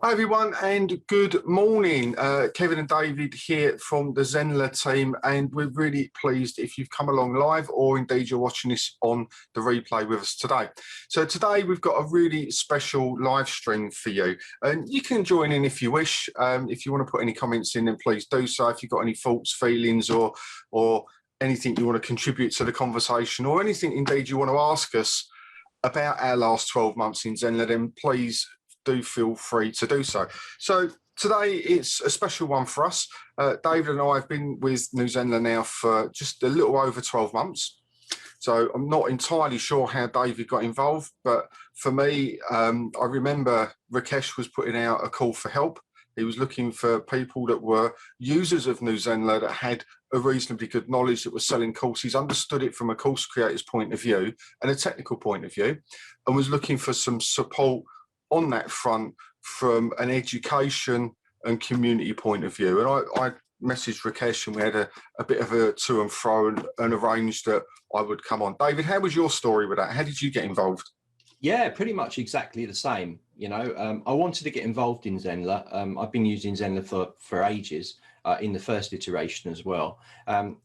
Hi everyone and good morning. Kevin and David here from the Zenler team, and we're really pleased if you've come along live or indeed you're watching this on the replay with us today. So today we've got a really special live stream for you, and you can join in if you wish. If you want to put any comments in, then please do so. If you've got any thoughts, feelings or anything you want to contribute to the conversation, or anything indeed you want to ask us about our last 12 months in Zenler, then please do feel free to do so. So today it's a special one for us. David and I have been with New Zenler now for just a little over 12 months. So I'm not entirely sure how David got involved, but for me, I remember Rakesh was putting out a call for help. He was looking for people that were users of New Zenler that had a reasonably good knowledge, that were selling courses, understood it from a course creator's point of view and a technical point of view, and was looking for some support on that front from an education and community point of view. And I messaged Rakesh and we had a bit of a to and fro and arranged that I would come on. David, how was your story with that? How did you get involved? Yeah, pretty much exactly the same. You know, I wanted to get involved in Zenler. I've been using Zenler for ages, in the first iteration as well. Then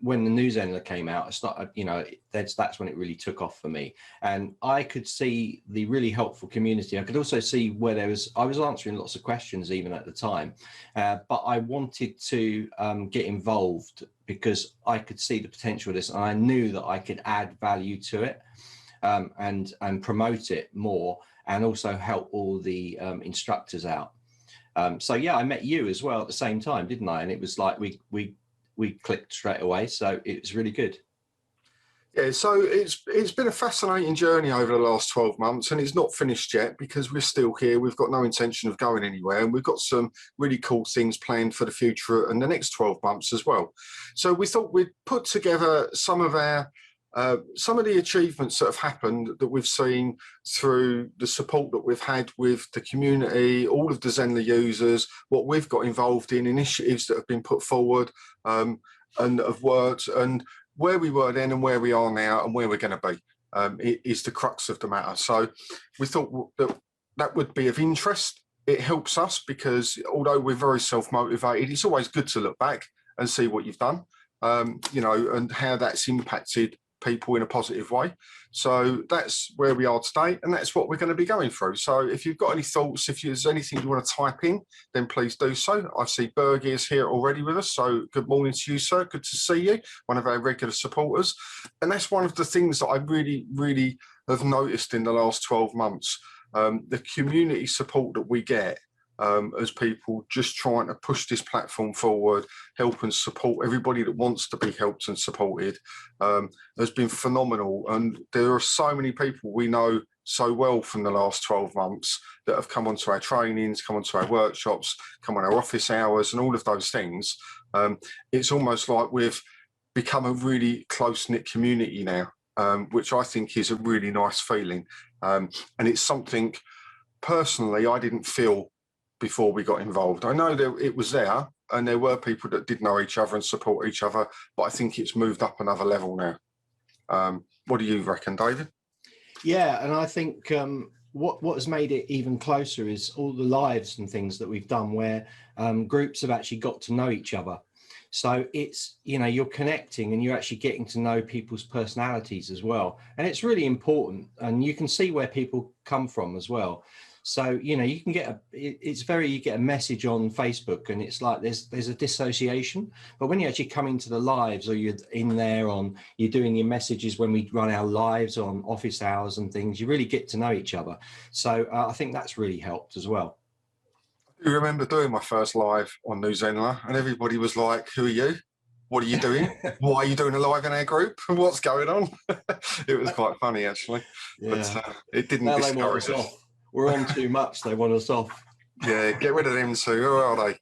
when the new Zenler came out, I started, you know, that's when it really took off for me. And I could see the really helpful community. I could also see where I was answering lots of questions even at the time, but I wanted to get involved because I could see the potential of this, and I knew that I could add value to it. And promote it more, and also help all the instructors out. So yeah, I met you as well at the same time, didn't I? And it was like we clicked straight away. So it was really good. Yeah, so it's been a fascinating journey over the last 12 months, and it's not finished yet because we're still here. We've got no intention of going anywhere, and we've got some really cool things planned for the future and the next 12 months as well. So we thought we'd put together some of the achievements that have happened that we've seen through the support that we've had with the community, all of the Zenler users, what we've got involved in, initiatives that have been put forward and have worked, and where we were then and where we are now and where we're going to be is the crux of the matter. So we thought that would be of interest. It helps us because although we're very self-motivated, it's always good to look back and see what you've done, you know, and how that's impacted people in a positive way. So that's where we are today, and that's what we're going to be going through. So if you've got any thoughts, if there's anything you want to type in, then please do so. I see Bergie is here already with us, so good morning to you, sir. Good to see you, one of our regular supporters. And that's one of the things that I really have noticed in the last 12 months, the community support that we get as people just trying to push this platform forward, help and support everybody that wants to be helped and supported, has been phenomenal. And there are so many people we know so well from the last 12 months that have come onto our trainings, come onto our workshops, come on our office hours and all of those things. It's almost like we've become a really close-knit community now, which I think is a really nice feeling. And it's something personally I didn't feel before we got involved. I know that it was there and there were people that did know each other and support each other, but I think it's moved up another level now. What do you reckon, David? Yeah, and I think what has made it even closer is all the lives and things that we've done where groups have actually got to know each other. So it's, you know, you're connecting and you're actually getting to know people's personalities as well. And it's really important, and you can see where people come from as well. So, you know, you can get you get a message on Facebook and it's like there's a dissociation, but when you actually come into the lives, or you're in there you're doing your messages when we run our lives on office hours and things, you really get to know each other. So I think that's really helped as well. I remember doing my first live on New Zenler and everybody was like, who are you? What are you doing? Why are you doing a live in our group? What's going on? It was quite funny, actually. Yeah. But it didn't discourage us. We're on too much. They want us off. Yeah, get rid of them too. Who are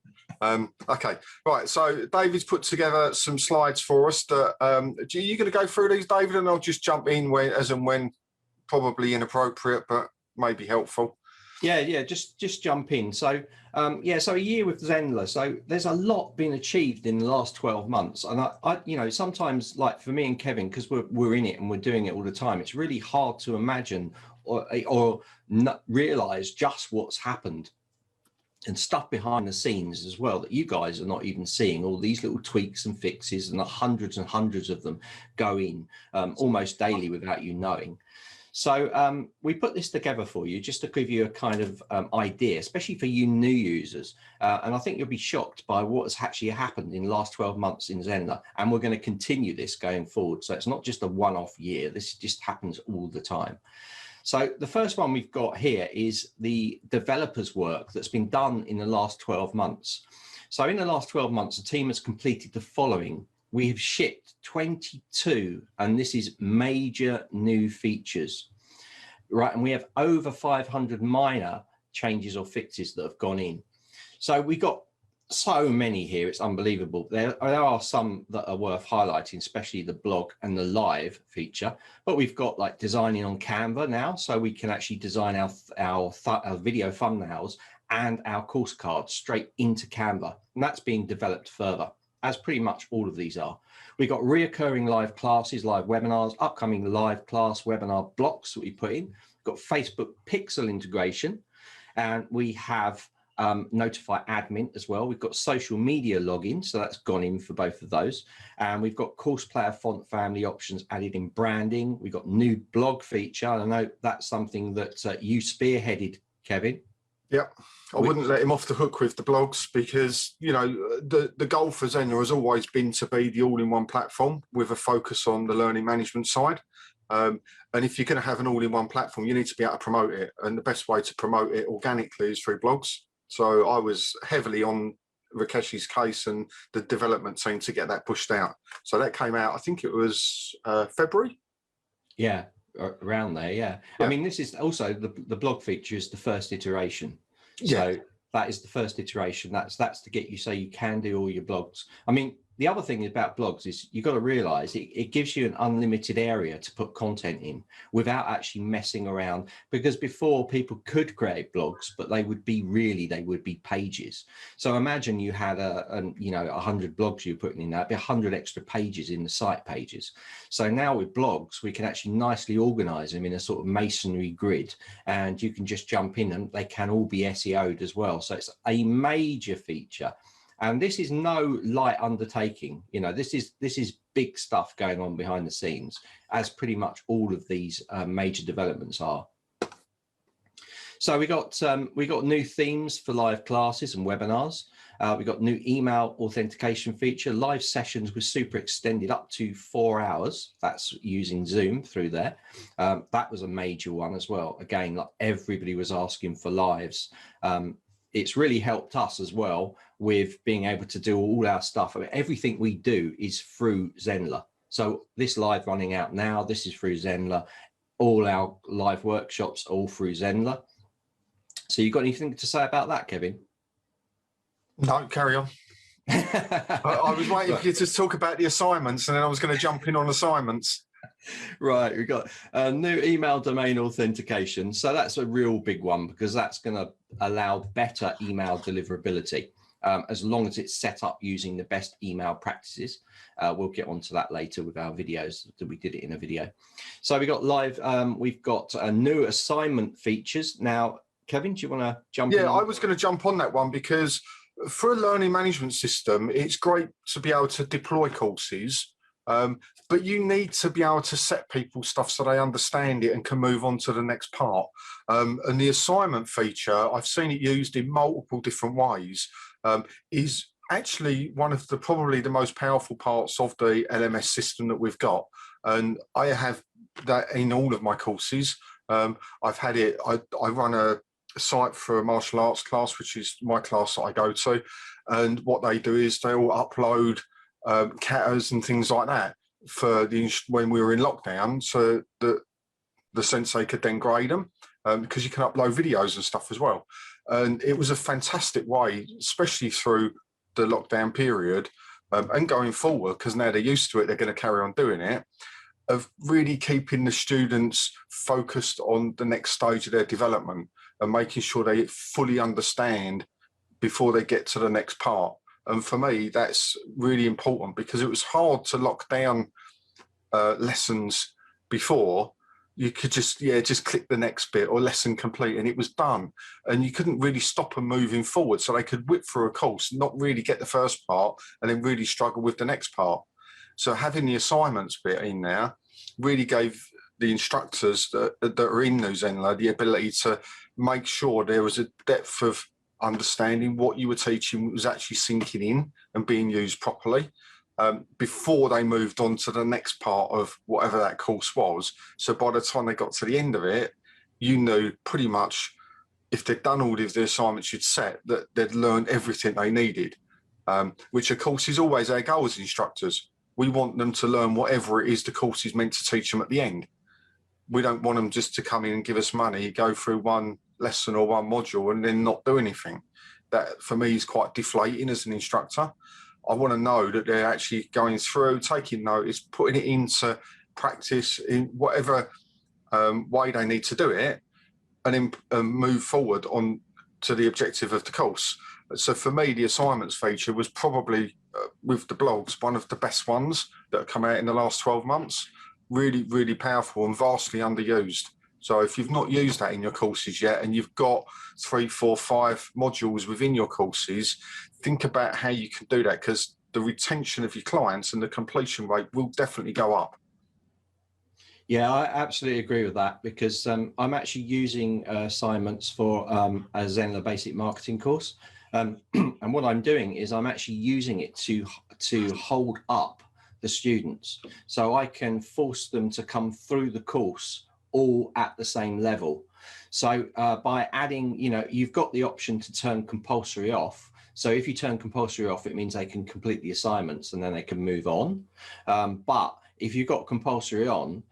they? Okay, right. So David's put together some slides for us. That are you going to go through these, David, and I'll just jump in as and when, probably inappropriate, but maybe helpful. Yeah, just jump in. So so a year with Zendler. So there's a lot been achieved in the last 12 months, and I you know, sometimes, like for me and Kevin, because we're in it and we're doing it all the time, it's really hard to imagine or not realize just what's happened and stuff behind the scenes as well that you guys are not even seeing. All these little tweaks and fixes, and the hundreds and hundreds of them go in almost daily without you knowing. So we put this together for you just to give you a kind of idea, especially for you new users. And I think you'll be shocked by what has actually happened in the last 12 months in Zendler. And we're going to continue this going forward. So it's not just a one-off year. This just happens all the time. So the first one we've got here is the developers' work that's been done in the last 12 months. So in the last 12 months, the team has completed the following. We have shipped 22, and this is major new features, right? And we have over 500 minor changes or fixes that have gone in. So we got so many here, it's unbelievable. There are some that are worth highlighting, especially the blog and the live feature, but we've got like designing on Canva now, so we can actually design our video thumbnails and our course cards straight into Canva, and that's being developed further, as pretty much all of these are. We've got reoccurring live classes, live webinars, upcoming live class webinar blocks that we put in. We've got Facebook pixel integration, and we have notify admin as well. We've got social media login, so that's gone in for both of those. And we've got course player font family options added in branding. We've got new blog feature. I know that's something that you spearheaded, Kevin. Yeah, I wouldn't let him off the hook with the blogs, because, you know, the goal for Zenler has always been to be the all-in-one platform with a focus on the learning management side. And if you're going to have an all-in-one platform, you need to be able to promote it. And the best way to promote it organically is through blogs. So I was heavily on Rakesh's case and the development team to get that pushed out. So that came out, I think it was February. Yeah, around there, yeah. I mean, this is also the blog feature is the first iteration. So that is the first iteration. That's to get you so you can do all your blogs. I mean, the other thing about blogs is you've got to realize it gives you an unlimited area to put content in without actually messing around, because before people could create blogs, but they would be pages. So imagine you had 100 blogs you're putting in, that'd be 100 extra pages in the site pages. So now with blogs, we can actually nicely organize them in a sort of masonry grid, and you can just jump in and they can all be SEO'd as well. So it's a major feature. And this is no light undertaking. You know, this is big stuff going on behind the scenes, as pretty much all of these major developments are. So we got new themes for live classes and webinars. We got new email authentication feature. Live sessions were super extended up to 4 hours. That's using Zoom through there. That was a major one as well. Again, like everybody was asking for lives. It's really helped us as well with being able to do all our stuff. I mean, everything we do is through Zendler. So this live running out now, this is through Zendler. All our live workshops are all through Zendler. So you got anything to say about that, Kevin? No, carry on. I was waiting for you to talk about the assignments, and then I was going to jump in on assignments. Right, we've got a new email domain authentication. So that's a real big one, because that's going to allow better email deliverability, as long as it's set up using the best email practices. We'll get onto that later with our videos, that we did it in a video. So we got live, we've got new assignment features. Now, Kevin, do you want to jump in? Yeah, I was going to jump on that one, because for a learning management system, it's great to be able to deploy courses, but you need to be able to set people stuff so they understand it and can move on to the next part. And the assignment feature, I've seen it used in multiple different ways, is actually one of probably the most powerful parts of the LMS system that we've got. And I have that in all of my courses. I've had it, I run a site for a martial arts class, which is my class that I go to, and what they do is they all upload katas and things like that for when we were in lockdown, so that the sensei could then grade them, because you can upload videos and stuff as well. And it was a fantastic way, especially through the lockdown period, and going forward, because now they're used to it, they're going to carry on doing it, of really keeping the students focused on the next stage of their development and making sure they fully understand before they get to the next part. And for me, that's really important, because it was hard to lock down lessons before, you could just click the next bit or lesson complete, and it was done. And you couldn't really stop them moving forward. So they could whip through a course, not really get the first part, and then really struggle with the next part. So having the assignments bit in there really gave the instructors that are in New Zenler the ability to make sure there was a depth of understanding what you were teaching was actually sinking in and being used properly. Before they moved on to the next part of whatever that course was. So by the time they got to the end of it, you knew pretty much, if they'd done all of the assignments you'd set, that they'd learned everything they needed, which of course is always our goal as instructors. We want them to learn whatever it is the course is meant to teach them at the end. We don't want them just to come in and give us money, go through one lesson or one module and then not do anything. That for me is quite deflating as an instructor. I want to know that they're actually going through, taking notice, putting it into practice in whatever way they need to do it, and then move forward on to the objective of the course. So for me, the assignments feature was probably, with the blogs, one of the best ones that have come out in the last 12 months. Really, really powerful and vastly underused. So if you've not used that in your courses yet, and you've got 3, 4, 5 modules within your courses, think about how you can do that, because the retention of your clients and the completion rate will definitely go up. Yeah, I absolutely agree with that, because I'm actually using assignments for a Zenler basic marketing course. And what I'm doing is I'm actually using it to hold up the students, so I can force them to come through the course all at the same level. So by adding, you've got the option to turn compulsory off. So if you turn compulsory off, it means they can complete the assignments and then they can move on. But if you've got compulsory on,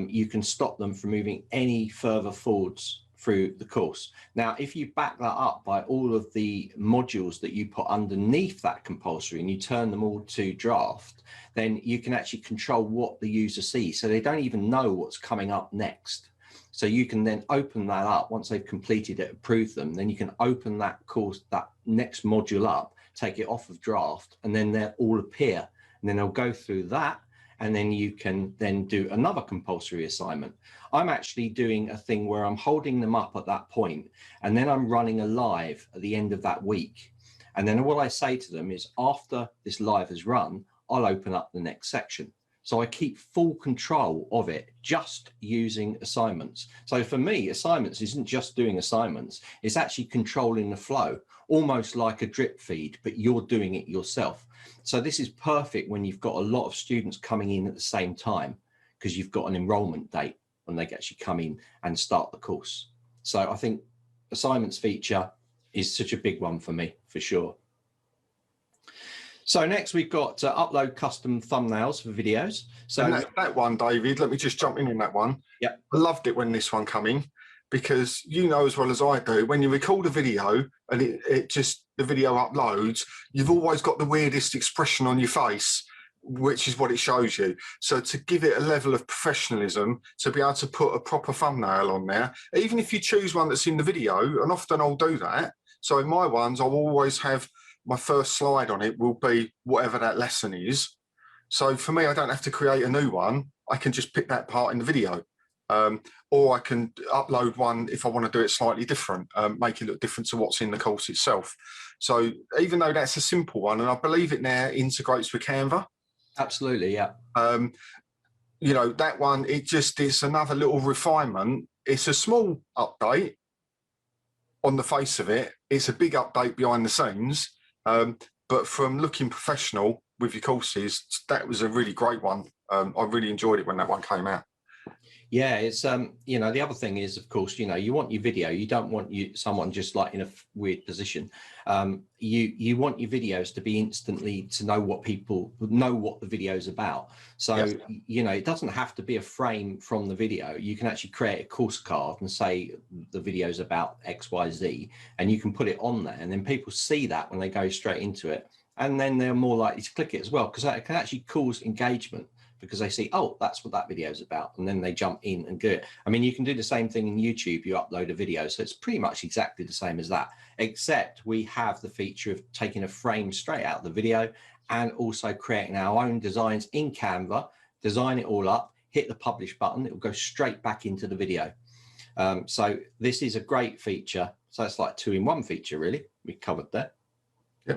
you can stop them from moving any further forwards through the course. Now, if you back that up by all of the modules that you put underneath that compulsory and you turn them all to draft, then you can actually control what the user sees. So they don't even know what's coming up next. So you can then open that up once they've completed it, approve them, then you can open that course, that next module up, take it off of draft, and then they'll all appear. And then they'll go through that, and then you can then do another compulsory assignment. I'm actually doing a thing where I'm holding them up at that point, and then I'm running a live at the end of that week. And then what I say to them is, after this live has run, I'll open up the next section. So I keep full control of it just using assignments. So for me, assignments isn't just doing assignments, it's actually controlling the flow, almost like a drip feed, but you're doing it yourself. So this is perfect when you've got a lot of students coming in at the same time, because you've got an enrollment date when they actually come in and start the course. So I think assignments feature is such a big one for me, for sure. So next we've got to upload custom thumbnails for videos. So and that one, David, let me just jump in on that one. Yeah, I loved it when this one came in, because you know as well as I do, when you record a video and it just, the video uploads, you've always got the weirdest expression on your face, which is what it shows you. So to give it a level of professionalism, to be able to put a proper thumbnail on there, even if you choose one that's in the video, and often I'll do that. So in my ones, I'll always have my first slide on it will be whatever that lesson is. So for me, I don't have to create a new one. I can just pick that part in the video. Or I can upload one if I want to do it slightly different, make it look different to what's in the course itself. So even though that's a simple one, and I believe it now integrates with Canva. Absolutely, yeah. That one, it's another little refinement. It's a small update on the face of it. It's a big update behind the scenes. But from looking professional with your courses, that was a really great one. I really enjoyed it when that one came out. Yeah, it's the other thing is, of course, you want your video, you don't want someone just like in a weird position. You want your videos to be instantly to know what people know what the video's about. So yes. It doesn't have to be a frame from the video. You can actually create a course card and say the video's about XYZ, and you can put it on there, and then people see that when they go straight into it, and then they're more likely to click it as well, because that can actually cause engagement, because they see, oh, that's what that video is about, and then they jump in and do it. I mean, you can do the same thing in YouTube. You upload a video, so it's pretty much exactly the same as that, except we have the feature of taking a frame straight out of the video and also creating our own designs in Canva, design it all up, hit the publish button, it will go straight back into the video. So this is a great feature. So it's like 2-in-1 feature, really. We covered that. Yeah.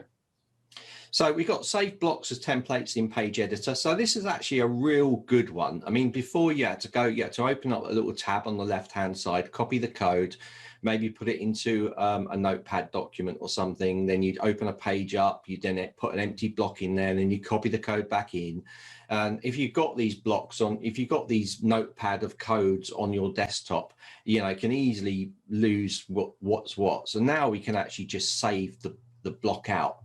So we got save blocks as templates in page editor. So this is actually a real good one. I mean, before you had to open up a little tab on the left-hand side, copy the code, maybe put it into a notepad document or something. Then you'd open a page up, you then put an empty block in there, and then you copy the code back in. And if you've got these blocks on, if you've got these notepad of codes on your desktop, you know, can easily lose what's what. So now we can actually just save the block out.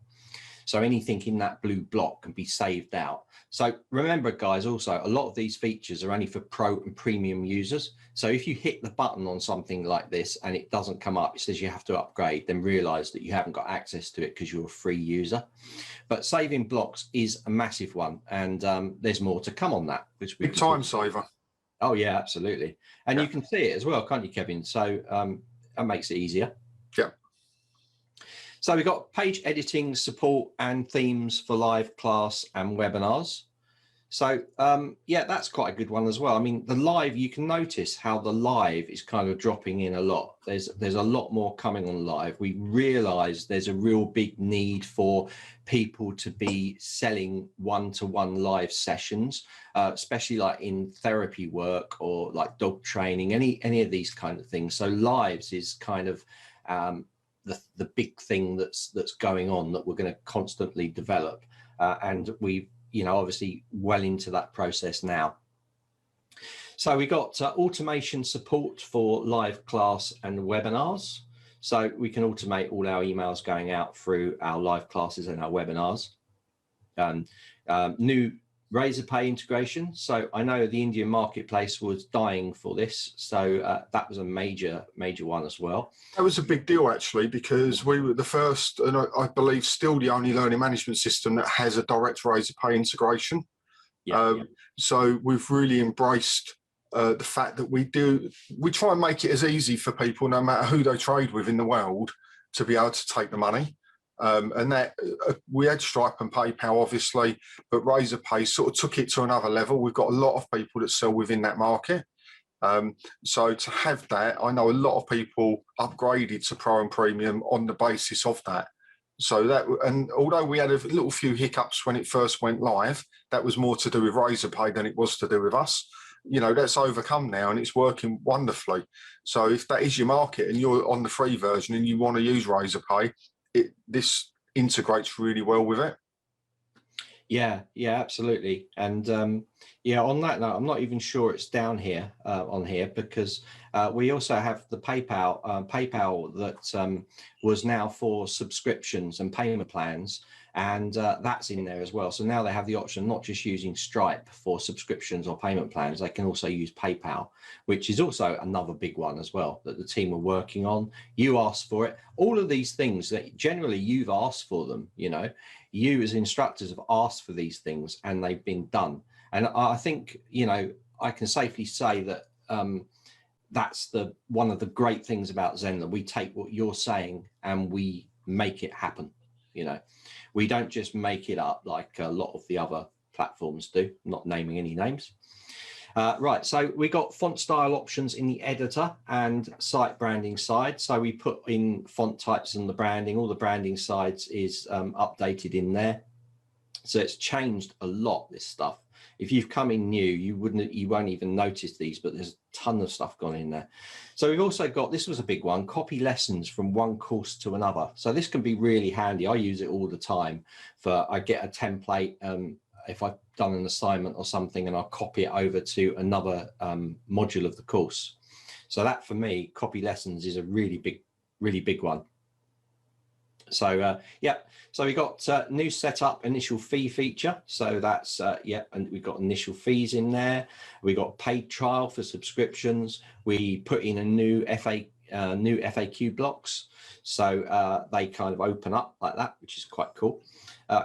So anything in that blue block can be saved out. So remember, guys, also, a lot of these features are only for pro and premium users. So if you hit the button on something like this and it doesn't come up, it says you have to upgrade, then realize that you haven't got access to it because you're a free user. But saving blocks is a massive one. And there's more to come on that. Which we big time saver. Oh, yeah, absolutely. And yeah. You can see it as well, can't you, Kevin? So that makes it easier. Yeah. So we've got page editing support and themes for live class and webinars. So yeah, that's quite a good one as well. I mean, the live, you can notice how the live is kind of dropping in a lot. There's a lot more coming on live. We realize there's a real big need for people to be selling one-to-one live sessions, especially like in therapy work or like dog training, any of these kind of things. So lives is kind of the big thing that's going on that we're going to constantly develop, and we, you know, obviously well into that process now. So we got automation support for live class and webinars. So we can automate all our emails going out through our live classes and our webinars. New Razorpay integration. So I know the Indian marketplace was dying for this. So that was a major one as well. That was a big deal, actually, because we were the first, and I believe still the only learning management system that has a direct Razorpay integration. Yeah, So we've really embraced the fact that we try and make it as easy for people, no matter who they trade with in the world, to be able to take the money. And that we had Stripe and PayPal, obviously, but Razorpay sort of took it to another level. We've got a lot of people that sell within that market. So to have that, I know a lot of people upgraded to Pro and Premium on the basis of that. So that, and although we had a little few hiccups when it first went live, that was more to do with Razorpay than it was to do with us. You know, that's overcome now and it's working wonderfully. So if that is your market and you're on the free version and you want to use Razorpay, this integrates really well with it. Yeah, absolutely. And yeah, on that note, I'm not even sure it's down here on here, because we also have the PayPal that was now for subscriptions and payment plans, and that's in there as well. So now they have the option not just using Stripe for subscriptions or payment plans, they can also use PayPal, which is also another big one as well that the team are working on. You asked for it. All of these things that generally you've asked for them, you know, you as instructors have asked for these things and they've been done. And I think, you know, I can safely say that that's one of the great things about Zendler. We take what you're saying and we make it happen. You know, we don't just make it up like a lot of the other platforms do, not naming any names. Right, so we got font style options in the editor and site branding side. So we put in font types and the branding, all the branding sides is updated in there. So it's changed a lot, this stuff. If you've come in new, you won't even notice these, but there's a ton of stuff gone in there. So we've also got, this was a big one, copy lessons from one course to another. So this can be really handy. I use it all the time I get a template, if I've done an assignment or something, and I'll copy it over to another module of the course. So that for me, copy lessons is a really big one. So yeah, so we got new setup initial fee feature. So that's yeah, and we've got initial fees in there. We got paid trial for subscriptions. We put in a new FAQ blocks, so they kind of open up like that, which is quite cool.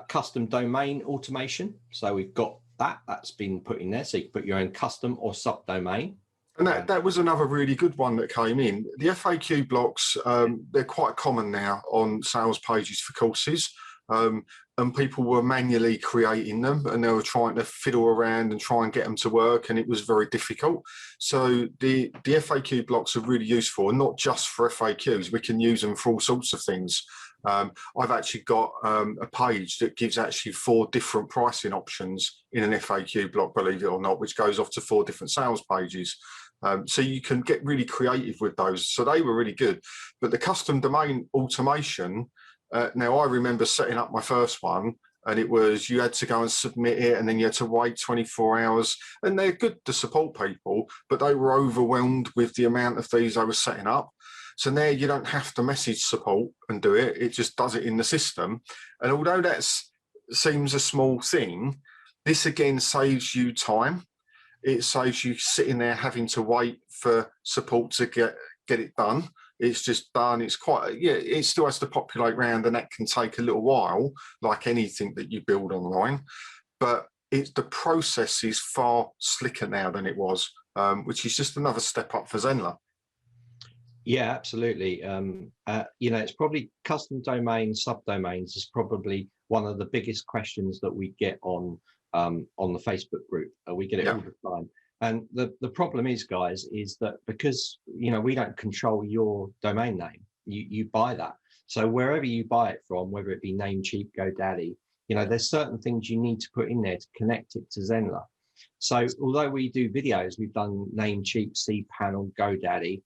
Custom domain automation. So we've got that's been put in there. So you can put your own custom or subdomain. And that was another really good one that came in. The FAQ blocks, they're quite common now on sales pages for courses. And and people were manually creating them, and they were trying to fiddle around and try and get them to work, and it was very difficult. So the FAQ blocks are really useful, and not just for FAQs. We can use them for all sorts of things. I've actually got a page that gives actually 4 different pricing options in an FAQ block, believe it or not, which goes off to 4 different sales pages. So you can get really creative with those. So they were really good. But the custom domain automation, now I remember setting up my first one, and it was, you had to go and submit it, and then you had to wait 24 hours. And they're good to support people, but they were overwhelmed with the amount of these I was setting up. So now you don't have to message support and do it. It just does it in the system. And although that seems a small thing, this again saves you time. It saves you sitting there having to wait for support to get it done. It's just done. It's quite, yeah, it still has to populate around, and that can take a little while, like anything that you build online. But the process is far slicker now than it was, which is just another step up for Zenler. Yeah, absolutely. It's probably custom domains, subdomains is probably one of the biggest questions that we get on the Facebook group. We get it all the time. And the problem is, guys, is that because, we don't control your domain name, you buy that. So wherever you buy it from, whether it be Namecheap, GoDaddy, there's certain things you need to put in there to connect it to Zenler. So although we do videos, we've done Namecheap, cPanel, GoDaddy,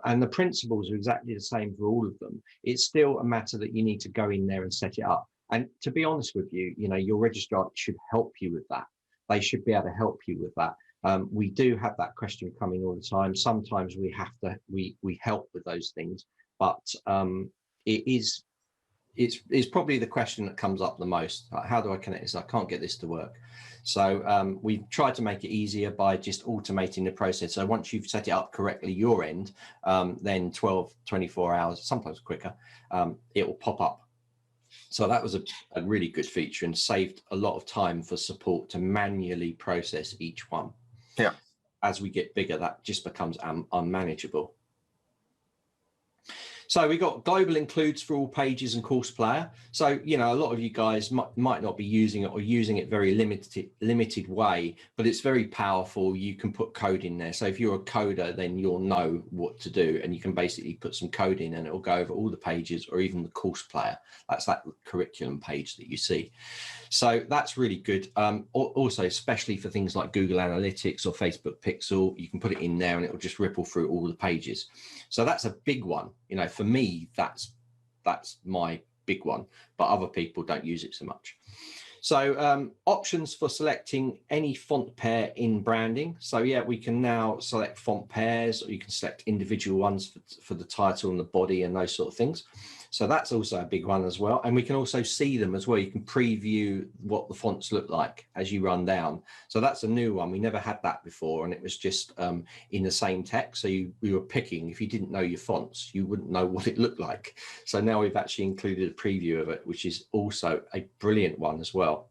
and the principles are exactly the same for all of them. It's still a matter that you need to go in there and set it up. And to be honest with you, your registrar should help you with that. They should be able to help you with that. We do have that question coming all the time. Sometimes we have to, we help with those things, but it's probably the question that comes up the most. Like, how do I connect this? I can't get this to work. So we've tried to make it easier by just automating the process. So once you've set it up correctly, your end, then 12, 24 hours, sometimes quicker, it will pop up. So that was a really good feature and saved a lot of time for support to manually process each one. Yeah. As we get bigger, that just becomes unmanageable. So we got global includes for all pages and course player. So, a lot of you guys might not be using it, or using it very limited way, but it's very powerful. You can put code in there. So if you're a coder, then you'll know what to do, and you can basically put some code in and it'll go over all the pages, or even the course player. That's that curriculum page that you see. So that's really good. Also, especially for things like Google Analytics or Facebook Pixel, you can put it in there and it will just ripple through all the pages. So that's a big one. For me, that's my big one, but other people don't use it so much. So options for selecting any font pair in branding. So yeah, we can now select font pairs, or you can select individual ones for the title and the body and those sort of things. So that's also a big one as well. And we can also see them as well. You can preview what the fonts look like as you run down. So that's a new one. We never had that before. And it was just in the same text. So we were picking, if you didn't know your fonts, you wouldn't know what it looked like. So now we've actually included a preview of it, which is also a brilliant one as well.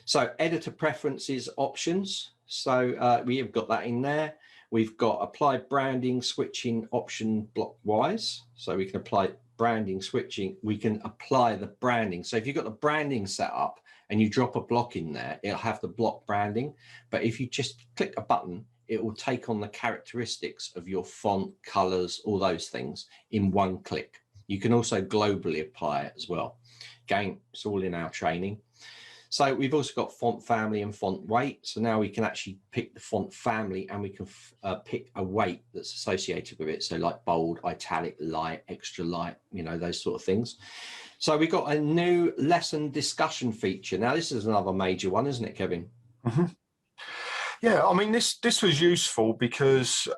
So editor preferences options. So we have got that in there. We've got apply branding switching option block wise. So we can apply branding switching. We can apply the branding. So if you've got the branding set up and you drop a block in there, it'll have the block branding. But if you just click a button, it will take on the characteristics of your font, colors, all those things in one click. You can also globally apply it as well. Again, it's all in our training. So we've also got font family and font weight. So now we can actually pick the font family, and we can pick a weight that's associated with it. So like bold, italic, light, extra light, those sort of things. So we've got a new lesson discussion feature. Now this is another major one, isn't it, Kevin? Mm-hmm. Yeah, I mean, this was useful because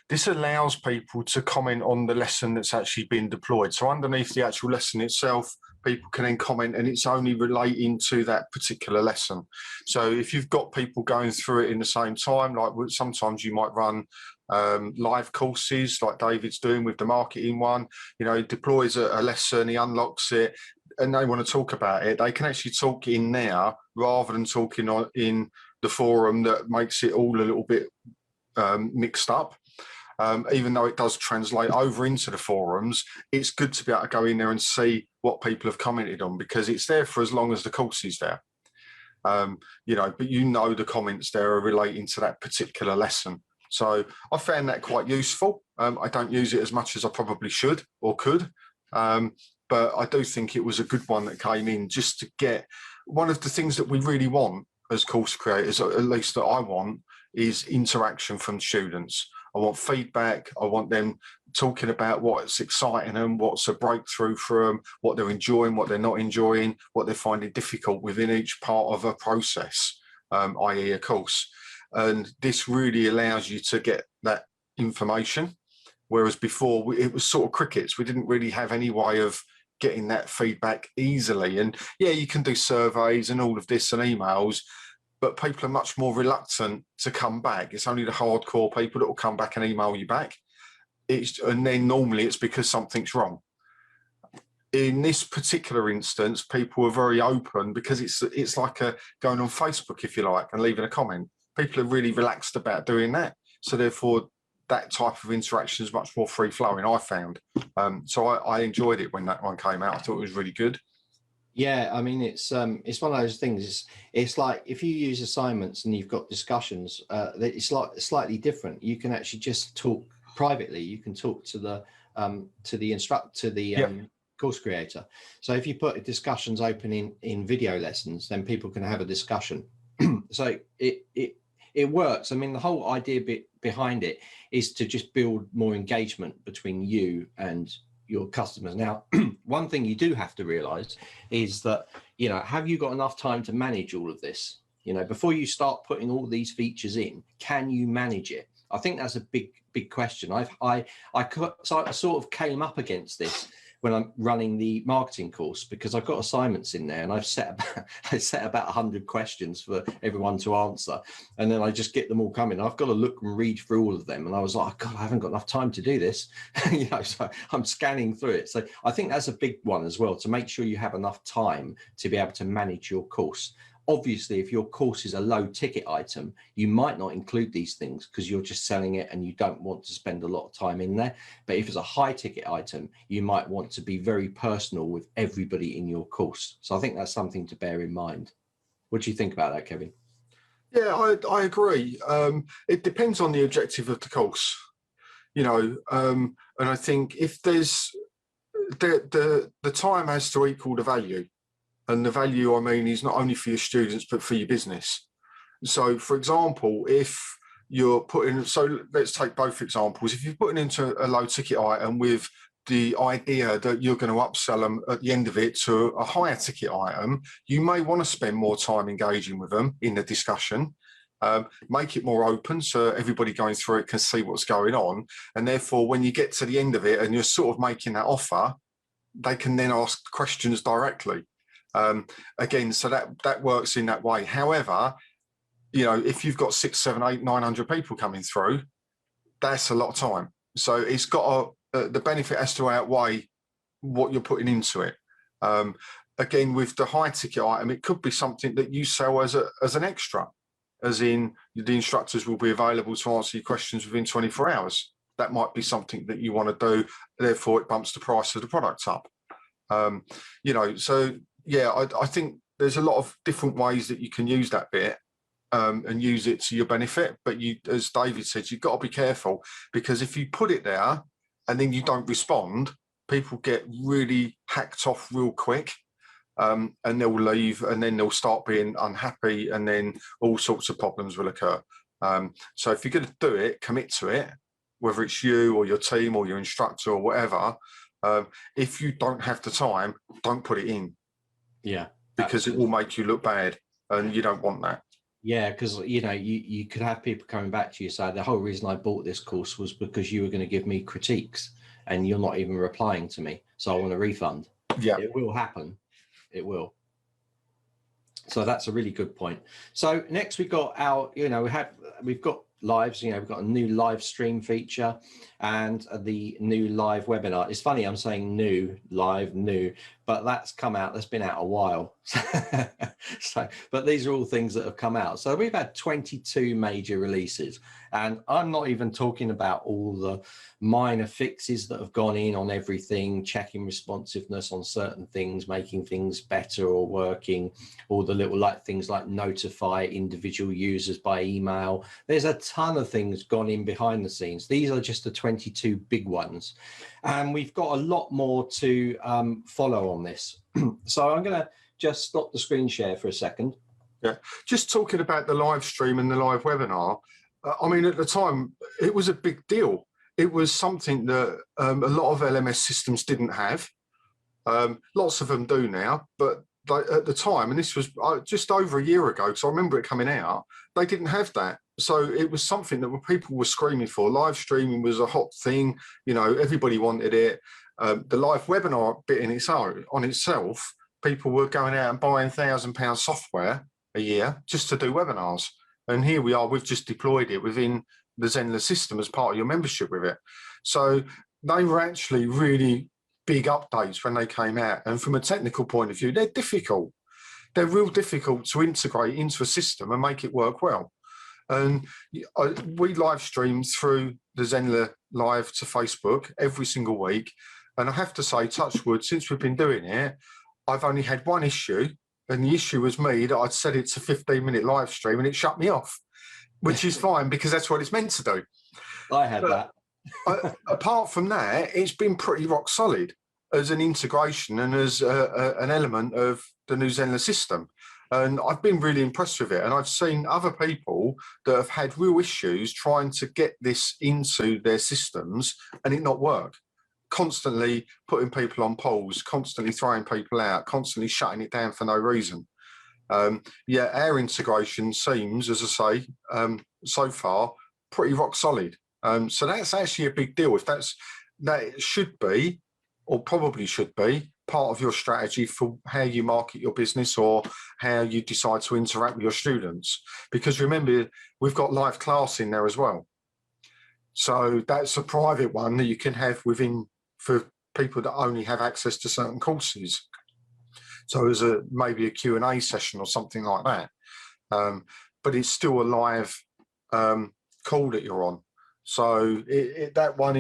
this allows people to comment on the lesson that's actually been deployed. So underneath the actual lesson itself, people can then comment, and it's only relating to that particular lesson. So if you've got people going through it in the same time, like sometimes you might run live courses like David's doing with the marketing one, he deploys a lesson, he unlocks it, and they want to talk about it. They can actually talk in there rather than talking in the forum that makes it all a little bit mixed up. Even though it does translate over into the forums, it's good to be able to go in there and see what people have commented on, because it's there for as long as the course is there. You know, but you know the comments there are relating to that particular lesson. So I found that quite useful. I don't use it as much as I probably should or could, but I do think it was a good one that came in, just to get one of the things that we really want as course creators, at least that I want, is interaction from students. I want feedback. I want them talking about what's exciting them, what's a breakthrough for them, what they're enjoying, what they're not enjoying, what they're finding difficult within each part of a process, i.e. a course. And this really allows you to get that information, whereas before it was sort of crickets. We didn't really have any way of getting that feedback easily. And yeah, you can do surveys and all of this and emails, but people are much more reluctant to come back. It's only the hardcore people that will come back and email you back. And then normally it's because something's wrong. In this particular instance, people are very open, because it's like going on Facebook, if you like, and leaving a comment. People are really relaxed about doing that. So therefore, that type of interaction is much more free flowing, I found. So I enjoyed it when that one came out. I thought it was really good. Yeah, I mean, it's one of those things. It's like if you use assignments and you've got discussions, it's like slightly different. You can actually just talk privately. You can talk to the instructor, to the course creator. So if you put discussions open in video lessons, then people can have a discussion. So it works. I mean, the whole idea behind it is to just build more engagement between you and your customers. Now, one thing you do have to realize is that, you know, have you got enough time to manage all of this? You know, before you start putting all these features in, can you manage it? I think that's a big question. I sort of came up against this when I'm running the marketing course, because I've got assignments in there and I've set about 100 questions for everyone to answer, and then I just get them all coming. I've got to look and read through all of them, and I was like, God, I haven't got enough time to do this. You know, so I'm scanning through it. So I think that's a big one as well, to make sure you have enough time to be able to manage your course. Obviously, if your course is a low ticket item, you might not include these things because you're just selling it and you don't want to spend a lot of time in there. But if it's a high ticket item, you might want to be very personal with everybody in your course. So I think that's something to bear in mind. What do you think about that, Kevin? Yeah, I agree. It depends on the objective of the course, you know, and I think if there's the time has to equal the value. And the value, I mean, is not only for your students, but for your business. So, for example, if you're putting, so let's take both examples. If you're putting into a low ticket item with the idea that you're going to upsell them at the end of it to a higher ticket item, you may want to spend more time engaging with them in the discussion. Make it more open so everybody going through it can see what's going on. And therefore, when you get to the end of it and you're sort of making that offer, they can then ask questions directly. Again, so that works in that way. However, you know, if you've got 6, 7, 8, 900 people coming through, that's a lot of time. So it's got the benefit has to outweigh what you're putting into it. Again, with the high ticket item, it could be something that you sell as an extra, as in the instructors will be available to answer your questions within 24 hours. That might be something that you want to do. Therefore, it bumps the price of the product up. You know, so yeah, I think there's a lot of different ways that you can use that bit and use it to your benefit. But you, as David said, you've got to be careful, because if you put it there and then you don't respond, people get really hacked off real quick, and they'll leave, and then they'll start being unhappy, and then all sorts of problems will occur. So if you're going to do it, commit to it, whether it's you or your team or your instructor or whatever. If you don't have the time, don't put it in. Yeah, because it will make you look bad, and you don't want that. Yeah, because you know, you could have people coming back to you saying the whole reason I bought this course was because you were going to give me critiques, and you're not even replying to me, so I want a refund. Yeah, it will happen. It will. So that's a really good point. So next we got our, you know, we've got lives, you know, we've got a new live stream feature and the new live webinar. It's funny, I'm saying new, live, new, but that's come out, that's been out a while. So, but these are all things that have come out. So we've had 22 major releases, and I'm not even talking about all the minor fixes that have gone in on everything, checking responsiveness on certain things, making things better or working, all the little things like notify individual users by email. There's a ton of things gone in behind the scenes. These are just the 22 big ones. And we've got a lot more to follow on this. So I'm going to just stop the screen share for a second. Yeah, just talking about the live stream and the live webinar. I mean, at the time, it was a big deal. It was something that a lot of LMS systems didn't have. Lots of them do now, but at the time, and this was just over a year ago, because I remember it coming out, they didn't have that. So it was something that people were screaming for. Live streaming was a hot thing. You know, everybody wanted it. The live webinar bit in its own, on itself, people were going out and buying £1,000 software a year just to do webinars. And here we are, we've just deployed it within the Zenler system as part of your membership with it. So they were actually really big updates when they came out. And from a technical point of view, they're difficult. They're real difficult to integrate into a system and make it work well. And we live stream through the Zenler Live to Facebook every single week. And I have to say, touch wood, since we've been doing it, I've only had one issue. And the issue was me that I'd set it to 15-minute live stream and it shut me off, which is fine because that's what it's meant to do. I had that. Apart from that, it's been pretty rock solid as an integration and as an element of the new Zenler system. And I've been really impressed with it. And I've seen other people that have had real issues trying to get this into their systems and it not work. Constantly putting people on pause, constantly throwing people out, constantly shutting it down for no reason. Yeah, our integration seems, as I say, so far, pretty rock solid. So that's actually a big deal. If that should be, or probably should be, part of your strategy for how you market your business or how you decide to interact with your students. Because remember, we've got live class in there as well. So that's a private one that you can have within for people that only have access to certain courses. So as maybe a Q&A session or something like that. But it's still a live call that you're on. So that one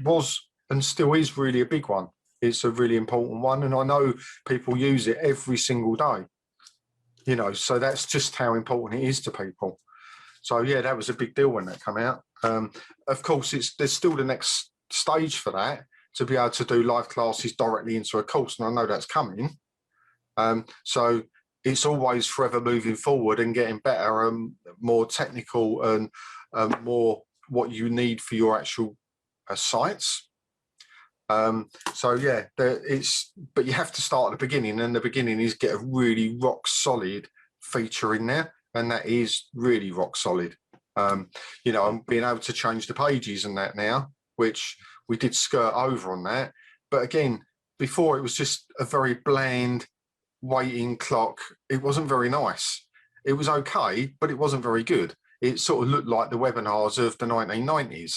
was and still is really a big one. It's a really important one. And I know people use it every single day, you know, so that's just how important it is to people. So yeah, that was a big deal when that came out. Of course, there's still the next stage for that, to be able to do live classes directly into a course. And I know that's coming. So it's always forever moving forward and getting better and more technical and more what you need for your actual sites. So yeah, but you have to start at the beginning, and the beginning is get a really rock solid feature in there, and that is really rock solid. You know, I'm being able to change the pages and that now, which we did skirt over on that. But again, before it was just a very bland waiting clock. It wasn't very nice. It was okay, but it wasn't very good. It sort of looked like the webinars of the 1990s.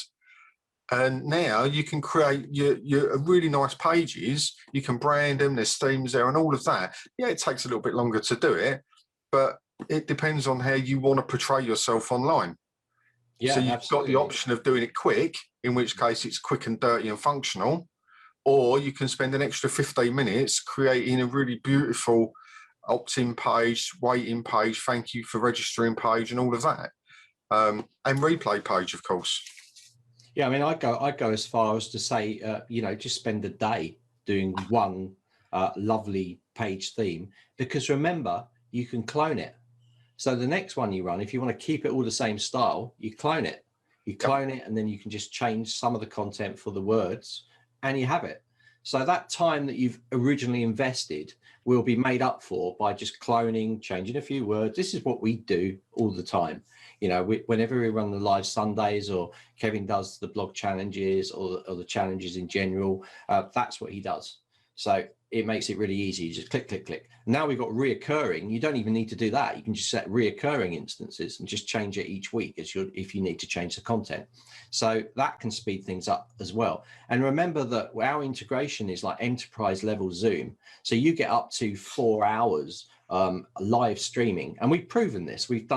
And now you can create your really nice pages. You can brand them. There's themes there and all of that. Yeah, it takes a little bit longer to do it, but it depends on how you want to portray yourself online. Yeah, so you've absolutely got the option of doing it quick, in which case it's quick and dirty and functional, or you can spend an extra 15 minutes creating a really beautiful opt-in page, waiting page, thank you for registering page, and all of that, and replay page, of course. Yeah, I mean, I go as far as to say, you know, just spend a day doing one lovely page theme, because remember, you can clone it. So the next one you run, if you want to keep it all the same style, you clone it. You clone it, and then you can just change some of the content for the words, and you have it. So that time that you've originally invested will be made up for by just cloning, changing a few words. This is what we do all the time. You know, whenever we run the live Sundays, or Kevin does the blog challenges, or the challenges in general, that's what he does. So it makes it really easy. You just click, click, click. Now we've got reoccurring. You don't even need to do that. You can just set reoccurring instances and just change it each week if you need to change the content. So that can speed things up as well. And remember that our integration is like enterprise level Zoom. So you get up to 4 hours live streaming, and we've proven this. We've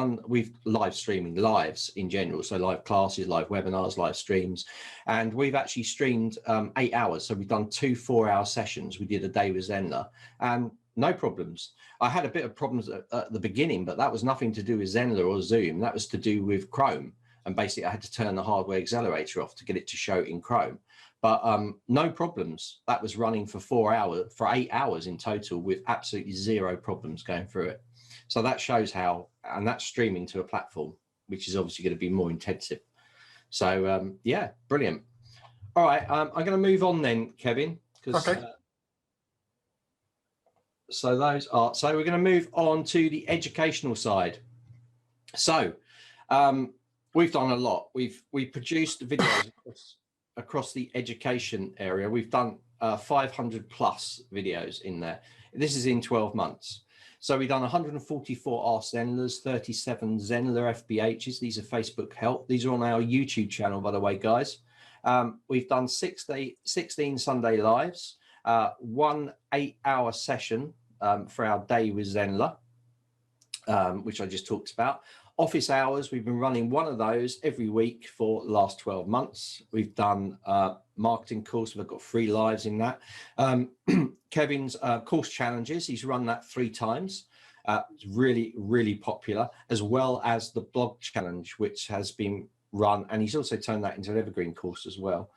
live streaming lives in general, so live classes, live webinars, live streams, and we've actually streamed 8 hours. So we've done 2 4-hour sessions. We did a day with Zendler, and no problems. I had a bit of problems at the beginning, but that was nothing to do with Zendler or Zoom. That was to do with Chrome, and basically I had to turn the hardware accelerator off to get it to show in Chrome. But no problems. That was running for 8 hours in total with absolutely zero problems going through it. So that shows how, and that's streaming to a platform, which is obviously going to be more intensive. So yeah, brilliant. All right, I'm going to move on then, Kevin, because okay. So we're going to move on to the educational side. So we've done a lot. We've produced videos across the education area. We've done 500 plus videos in there. This is in 12 months. So we've done 144 Ask Zenlers, 37 Zenler FBHs. These are Facebook help. These are on our YouTube channel, by the way, guys. We've done 16 Sunday lives, 1 8-hour session for our day with Zendler, which I just talked about. Office hours, we've been running one of those every week for the last 12 months. We've done marketing course. We've got 3 lives in that. Kevin's course challenges, he's run that 3 times. It's really, really popular, as well as the blog challenge, which has been run. And he's also turned that into an evergreen course as well.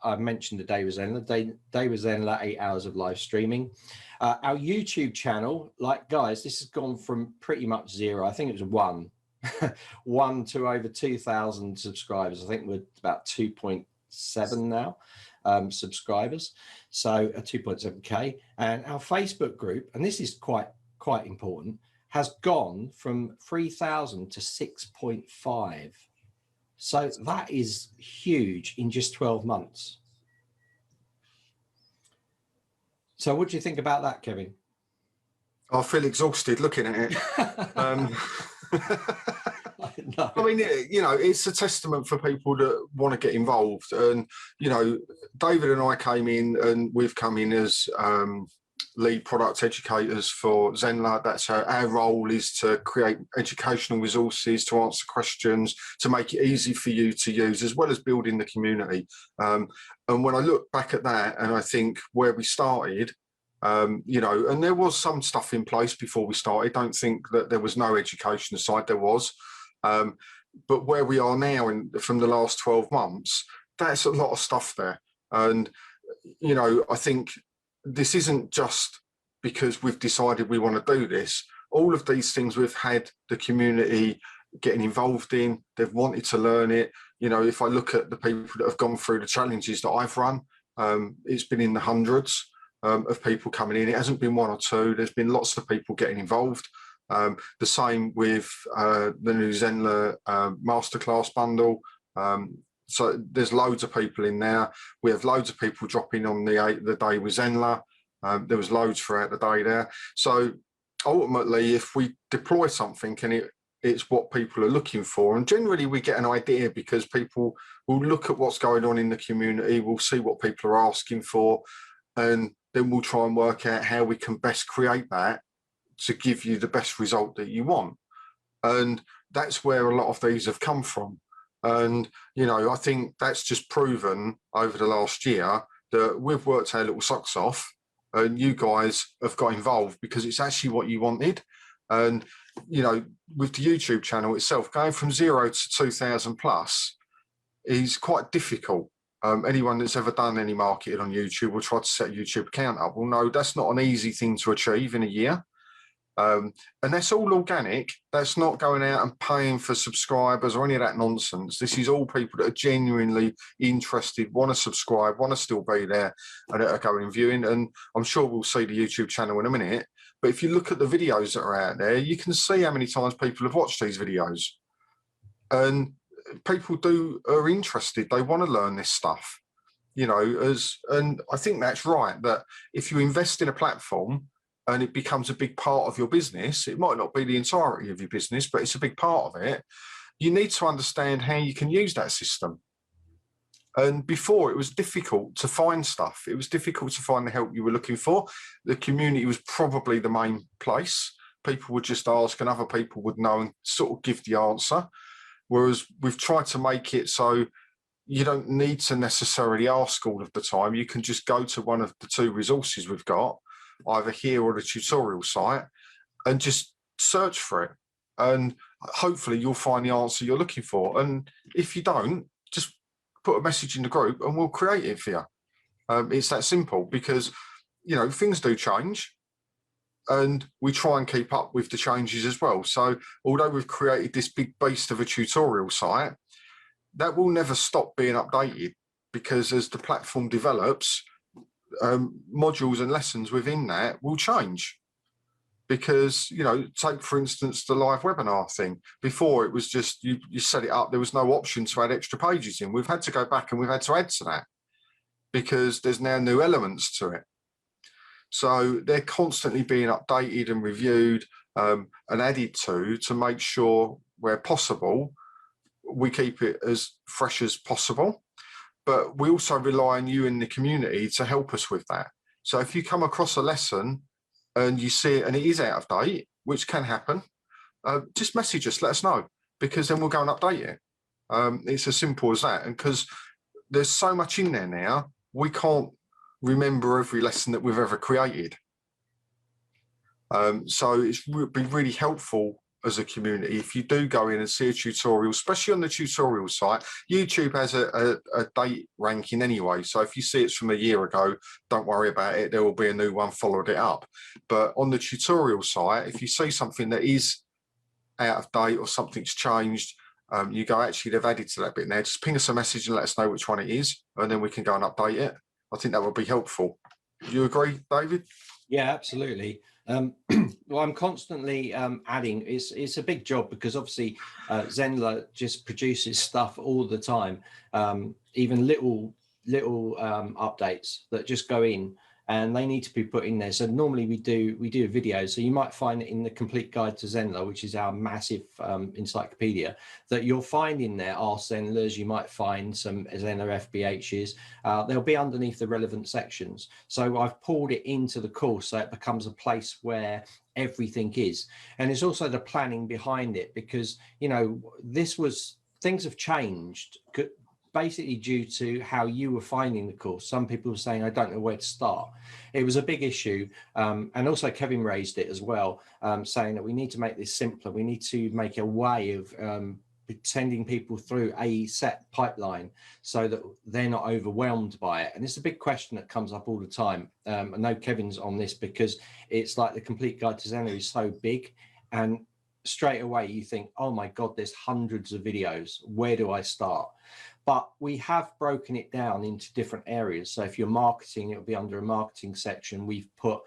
I mentioned the day with Zenler. Day with Zenler, 8 hours of live streaming. Our YouTube channel, like guys, this has gone from pretty much 0. I think it was 1 to over 2,000 subscribers. I think we're about 2.7 now subscribers. So 2.7K. And our Facebook group, and this is quite important, has gone from 3,000 to 6.5. So that is huge in just 12 months. So what do you think about that, Kevin? I feel exhausted looking at it. No. I mean, you know, it's a testament for people that want to get involved. And, you know, David and I came in, and we've come in as lead product educators for Zenler. That's our role, is to create educational resources, to answer questions, to make it easy for you to use, as well as building the community. And when I look back at that, and I think where we started, you know, and there was some stuff in place before we started. Don't think that there was no education aside, there was. But where we are now from the last 12 months, that's a lot of stuff there. And, you know, I think this isn't just because we've decided we want to do this. All of these things we've had the community getting involved in, they've wanted to learn it. You know, if I look at the people that have gone through the challenges that I've run, it's been in the hundreds of people coming in. It hasn't been 1 or 2. There's been lots of people getting involved. The same with the new Zenler masterclass bundle. So there's loads of people in there. We have loads of people dropping on the day with Zenler. There was loads throughout the day there. So ultimately, if we deploy something and it's what people are looking for, and generally we get an idea because people will look at what's going on in the community, we'll see what people are asking for, and then we'll try and work out how we can best create that to give you the best result that you want. And that's where a lot of these have come from. And, you know, I think that's just proven over the last year that we've worked our little socks off, and you guys have got involved because it's actually what you wanted. And, you know, with the YouTube channel itself, going from 0 to 2,000 plus is quite difficult. Anyone that's ever done any marketing on YouTube will try to set a YouTube account up. Well, no, that's not an easy thing to achieve in a year. And that's all organic. That's not going out and paying for subscribers or any of that nonsense. This is all people that are genuinely interested, want to subscribe, want to still be there, and are going viewing. And I'm sure we'll see the YouTube channel in a minute. But if you look at the videos that are out there, you can see how many times people have watched these videos. And people are interested. They want to learn this stuff. you know, and I think that's right, that if you invest in a platform and it becomes a big part of your business, it might not be the entirety of your business, but it's a big part of it. You need to understand how you can use that system. And before, it was difficult to find stuff. It was difficult to find the help you were looking for. The community was probably the main place. People would just ask and other people would know and sort of give the answer. Whereas we've tried to make it so you don't need to necessarily ask all of the time. You can just go to one of the two resources we've got, either here or the tutorial site, and just search for it. And hopefully you'll find the answer you're looking for. And if you don't, just put a message in the group and we'll create it for you. It's that simple, because, you know, things do change and we try and keep up with the changes as well. So although we've created this big beast of a tutorial site, that will never stop being updated, because as the platform develops, modules and lessons within that will change. Because, you know, take for instance the live webinar thing. Before, it was just you set it up, there was no option to add extra pages in. We've had to go back and we've had to add to that because there's now new elements to it. So they're constantly being updated and reviewed and added to make sure where possible we keep it as fresh as possible. But we also rely on you in the community to help us with that. So if you come across a lesson and you see it and it is out of date, which can happen, just message us, let us know, because then we'll go and update it. It's as simple as that. And because there's so much in there now, we can't remember every lesson that we've ever created. So it's be really helpful as a community if you do go in and see a tutorial, especially on the tutorial site. YouTube has a date ranking anyway, so if you see it's from a year ago, don't worry about it, there will be a new one followed it up. But on the tutorial site, if you see something that is out of date or something's changed, you go, actually they've added to that bit now, just ping us a message and let us know which one it is, and then we can go and update it. I think that would be helpful. Do you agree, David? Yeah, absolutely. Well, I'm constantly adding. It's a big job because obviously Zendler just produces stuff all the time, even little updates that just go in and they need to be put in there. So normally we do a video. So you might find it in the complete guide to Zendler, which is our massive encyclopedia, that you'll find in there are Zendlers. You might find some Zendler FBHs. They'll be underneath the relevant sections. So I've pulled it into the course so it becomes a place where everything is. And it's also the planning behind it, because, you know, things have changed basically due to how you were finding the course. Some people were saying, I don't know where to start. It was a big issue. And also Kevin raised it as well, saying that we need to make this simpler. We need to make a way of sending people through a set pipeline so that they're not overwhelmed by it. And it's a big question that comes up all the time. I know Kevin's on this because it's like the complete guide to Zendler is so big, and straight away you think, oh my God, there's hundreds of videos. Where do I start? But we have broken it down into different areas. So if you're marketing, it'll be under a marketing section. We've put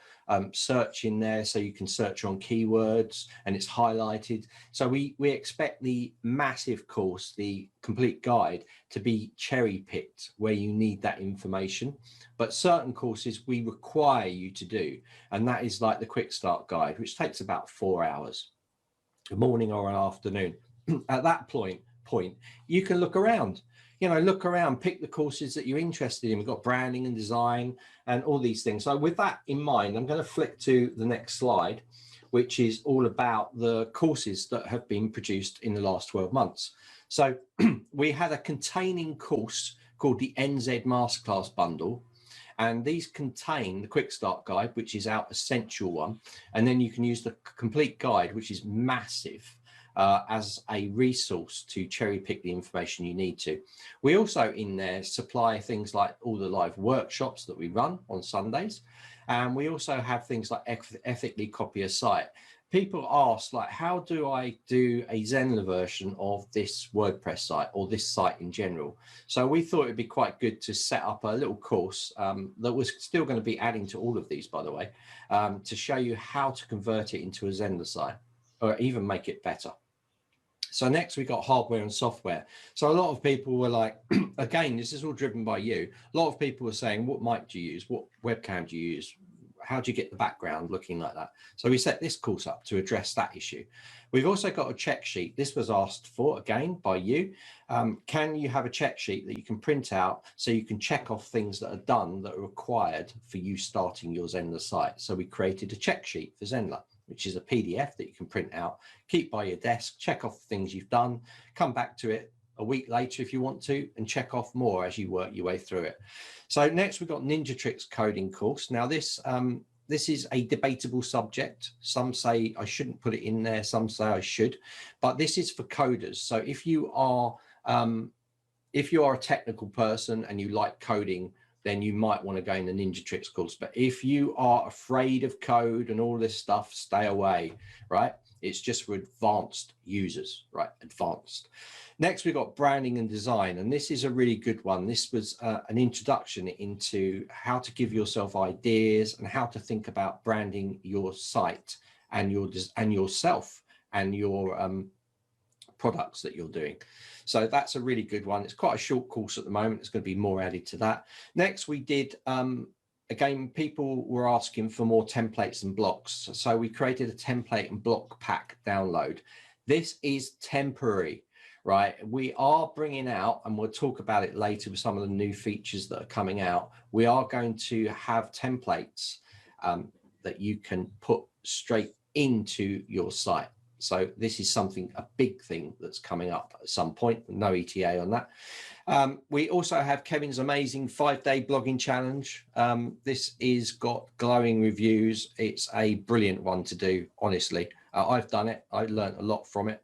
search in there so you can search on keywords and it's highlighted. So we expect the massive course, the complete guide, to be cherry picked where you need that information. But certain courses we require you to do. And that is like the quick start guide, which takes about 4 hours, a morning or an afternoon. At that point, you can look around. Look around, pick the courses that you're interested in. We've got branding and design and all these things. So with that in mind, I'm going to flick to the next slide, which is all about the courses that have been produced in the last 12 months. So we had a containing course called the NZ Masterclass Bundle. And these contain the Quick Start Guide, which is our essential one. And then you can use the complete guide, which is massive, as a resource to cherry pick the information you need to. We also in there supply things like all the live workshops that we run on Sundays. And we also have things like ethically copy a site. People ask, like, how do I do a Zenler version of this WordPress site or this site in general? So we thought it'd be quite good to set up a little course that was still going to be adding to all of these, by the way, to show you how to convert it into a Zenler site or even make it better. So next we got hardware and software. So a lot of people were like, again, this is all driven by you. A lot of people were saying, what mic do you use? What webcam do you use? How do you get the background looking like that? So we set this course up to address that issue. We've also got a check sheet. This was asked for again by you. Can you have a check sheet that you can print out so you can check off things that are done that are required for you starting your Zendler site? So we created a check sheet for Zendler, which is a PDF that you can print out, keep by your desk, check off the things you've done, come back to it a week later if you want to, and check off more as you work your way through it. So next we've got Ninjatrix coding course. Now this is a debatable subject. Some say I shouldn't put it in there, some say I should, but this is for coders. So if you are a technical person and you like coding, then you might want to go in the Ninjatrix course. But if you are afraid of code and all this stuff, stay away, right? It's just for advanced users, right? Advanced. Next, we've got branding and design. And this is a really good one. This was an introduction into how to give yourself ideas and how to think about branding your site and yourself and your products that you're doing. So that's a really good one. It's quite a short course at the moment. There's going to be more added to that. Next, we did, again, people were asking for more templates and blocks. So we created a template and block pack download. This is temporary, right? We are bringing out, and we'll talk about it later with some of the new features that are coming out. We are going to have templates that you can put straight into your site. So this is a big thing that's coming up at some point. No ETA on that. We also have Kevin's amazing 5-day blogging challenge. This is got glowing reviews. It's a brilliant one to do, honestly. I've done it. I learned a lot from it.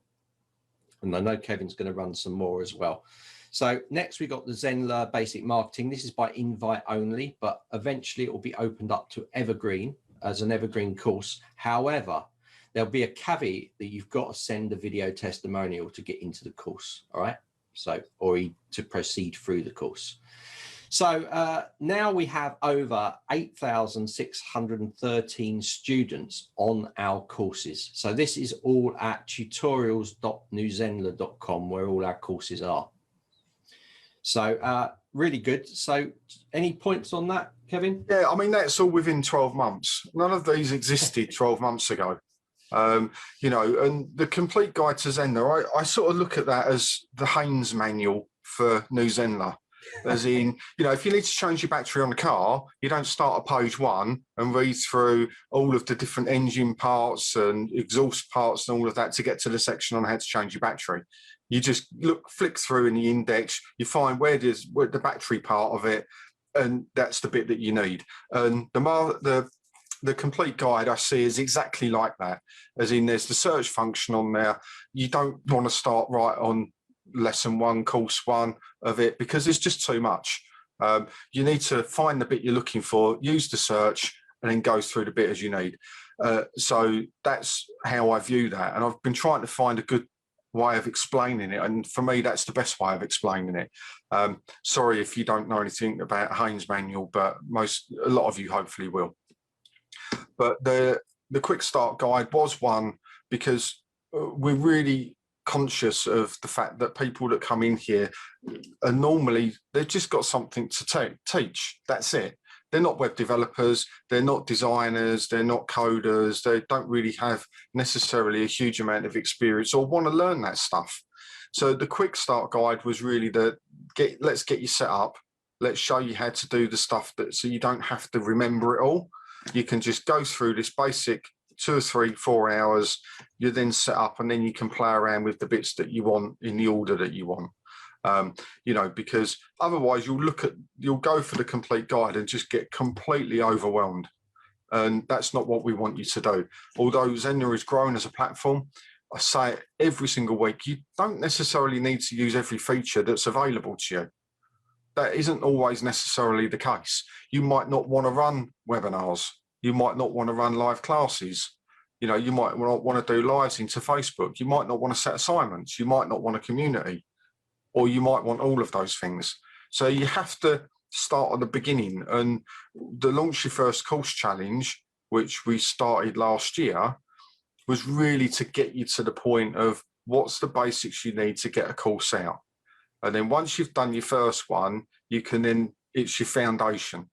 And I know Kevin's going to run some more as well. So next we got the Zenler basic marketing. This is by invite only, but eventually it will be opened up to evergreen as an evergreen course. However, there'll be a caveat that you've got to send a video testimonial to get into the course. All right. So, or to proceed through the course. So now we have over 8,613 students on our courses. So this is all at tutorials.newzenler.com where all our courses are. So really good. So any points on that, Kevin? Yeah, I mean, that's all within 12 months. None of these existed 12 months ago. You know, and the complete guide to Zendler, I sort of look at that as the Haynes manual for new Zendler. As in, you know, if you need to change your battery on a car, you don't start at page 1 and read through all of the different engine parts and exhaust parts and all of that to get to the section on how to change your battery. You just flick through in the index, you find where the battery part of it, and that's the bit that you need. And the complete guide I see is exactly like that, as in there's the search function on there. You don't want to start right on lesson 1, course 1 of it, because it's just too much. You need to find the bit you're looking for, use the search, and then go through the bit as you need. So that's how I view that. And I've been trying to find a good way of explaining it. And for me, that's the best way of explaining it. Sorry if you don't know anything about Haynes manual, but a lot of you hopefully will. But the quick start guide was one because we're really conscious of the fact that people that come in here are normally, they've just got something to teach. That's it. They're not web developers, they're not designers, they're not coders, they don't really have necessarily a huge amount of experience or want to learn that stuff. So the quick start guide was really let's get you set up, let's show you how to do the stuff so you don't have to remember it all. You can just go through this basic 2 or 3, 4 hours, you then set up, and then you can play around with the bits that you want in the order that you want. You know, because otherwise you'll go for the complete guide and just get completely overwhelmed. And that's not what we want you to do. Although Zendler has grown as a platform, I say it every single week, you don't necessarily need to use every feature that's available to you. That isn't always necessarily the case. You might not want to run webinars. You might not want to run live classes. You know, you might not want to do lives into Facebook. You might not want to set assignments. You might not want a community, or you might want all of those things. So you have to start at the beginning. And the Launch Your First Course Challenge, which we started last year, was really to get you to the point of what's the basics you need to get a course out. And then once you've done your first one, you can then, it's your foundation.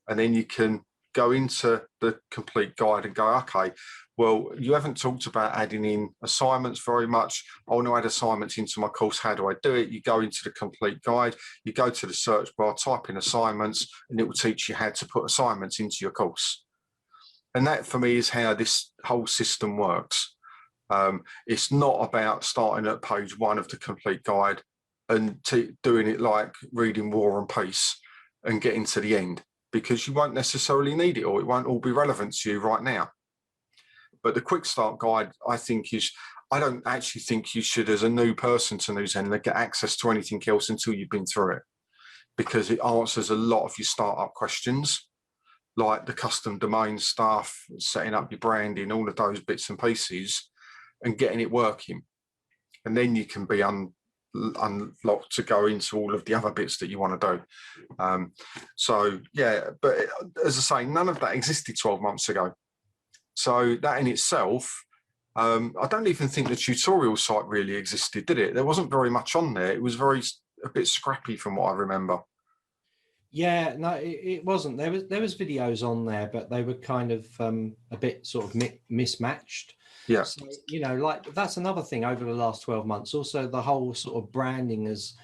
And then you can go into the complete guide and go, okay, well, you haven't talked about adding in assignments very much. I want to add assignments into my course. How do I do it? You go into the complete guide, you go to the search bar, type in assignments, and it will teach you how to put assignments into your course. And that for me is how this whole system works. It's not about starting at page 1 of the complete guide and doing it like reading War and Peace and getting to the end, because you won't necessarily need it, or it won't all be relevant to you right now. But the quick start guide, I think, I don't actually think you should, as a new person to Zendler, get access to anything else until you've been through it, because it answers a lot of your startup questions, like the custom domain stuff, setting up your branding, all of those bits and pieces, and getting it working. And then you can be unlocked to go into all of the other bits that you want to do. So yeah, but as I say, none of that existed 12 months ago. So that in itself, I don't even think the tutorial site really existed, did it? There wasn't very much on there. It was a bit scrappy from what I remember. Yeah, no, it wasn't. There was videos on there, but they were kind of a bit sort of mismatched. Yeah. So, you know, like that's another thing over the last 12 months. Also, the whole sort of branding has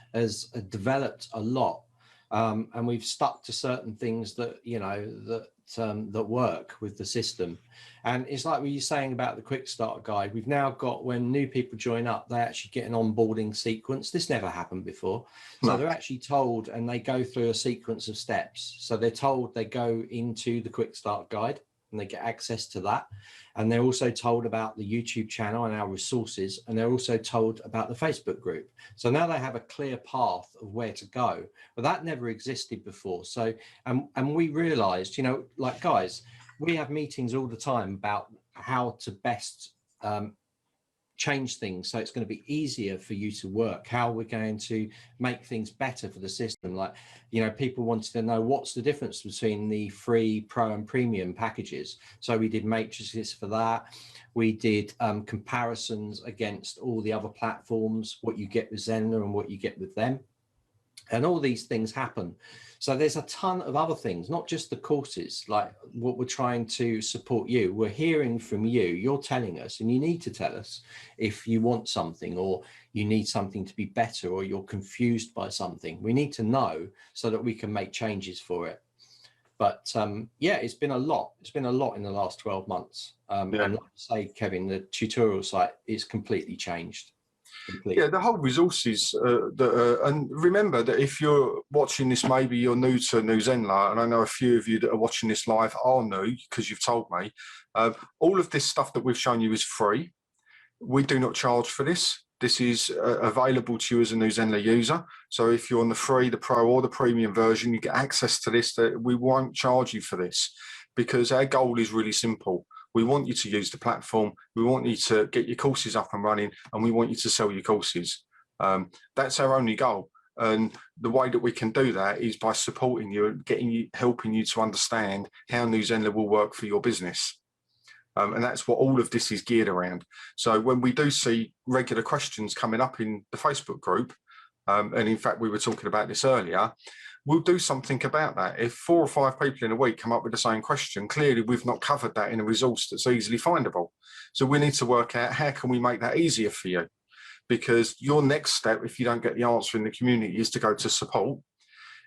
developed a lot, and we've stuck to certain things that, you know, that work with the system. And it's like what you're saying about the quick start guide. We've now got, when new people join up, they actually get an onboarding sequence. This never happened before. So they're actually told, and they go through a sequence of steps. So they're told they go into the quick start guide and they get access to that. And they're also told about the YouTube channel and our resources. And they're also told about the Facebook group. So now they have a clear path of where to go, but that never existed before. So, and we realized, you know, like, guys, we have meetings all the time about how to best change things so it's going to be easier for you to work, how we're going to make things better for the system. Like, you know, people wanted to know what's the difference between the free, pro and premium packages. So we did matrices for that. We did comparisons against all the other platforms, what you get with Zenler and what you get with them. And all these things happen. So there's a ton of other things, not just the courses, like what we're trying to support you. We're hearing from you, you're telling us, and you need to tell us if you want something, or you need something to be better, or you're confused by something. We need to know so that we can make changes for it. But yeah, it's been a lot. It's been a lot in the last 12 months. And like I say, Kevin, the tutorial site is completely changed. Yeah, the whole resources and remember that if you're watching this, maybe you're new to Zenler, and I know a few of you that are watching this live are new because you've told me. All of this stuff that we've shown you is free. We do not charge for this. This is available to you as a Zenler user. So if you're on the free, the pro, or the premium version, you get access to this. That we won't charge you for this, because our goal is really simple. We want you to use the platform. We want you to get your courses up and running, and we want you to sell your courses. That's our only goal. And the way that we can do that is by supporting you and helping you to understand how Zenler will work for your business. And that's what all of this is geared around. So when we do see regular questions coming up in the Facebook group, and in fact, we were talking about this earlier, we'll do something about that. If 4 or 5 people in a week come up with the same question, clearly we've not covered that in a resource that's easily findable. So we need to work out, how can we make that easier for you? Because your next step, if you don't get the answer in the community, is to go to support.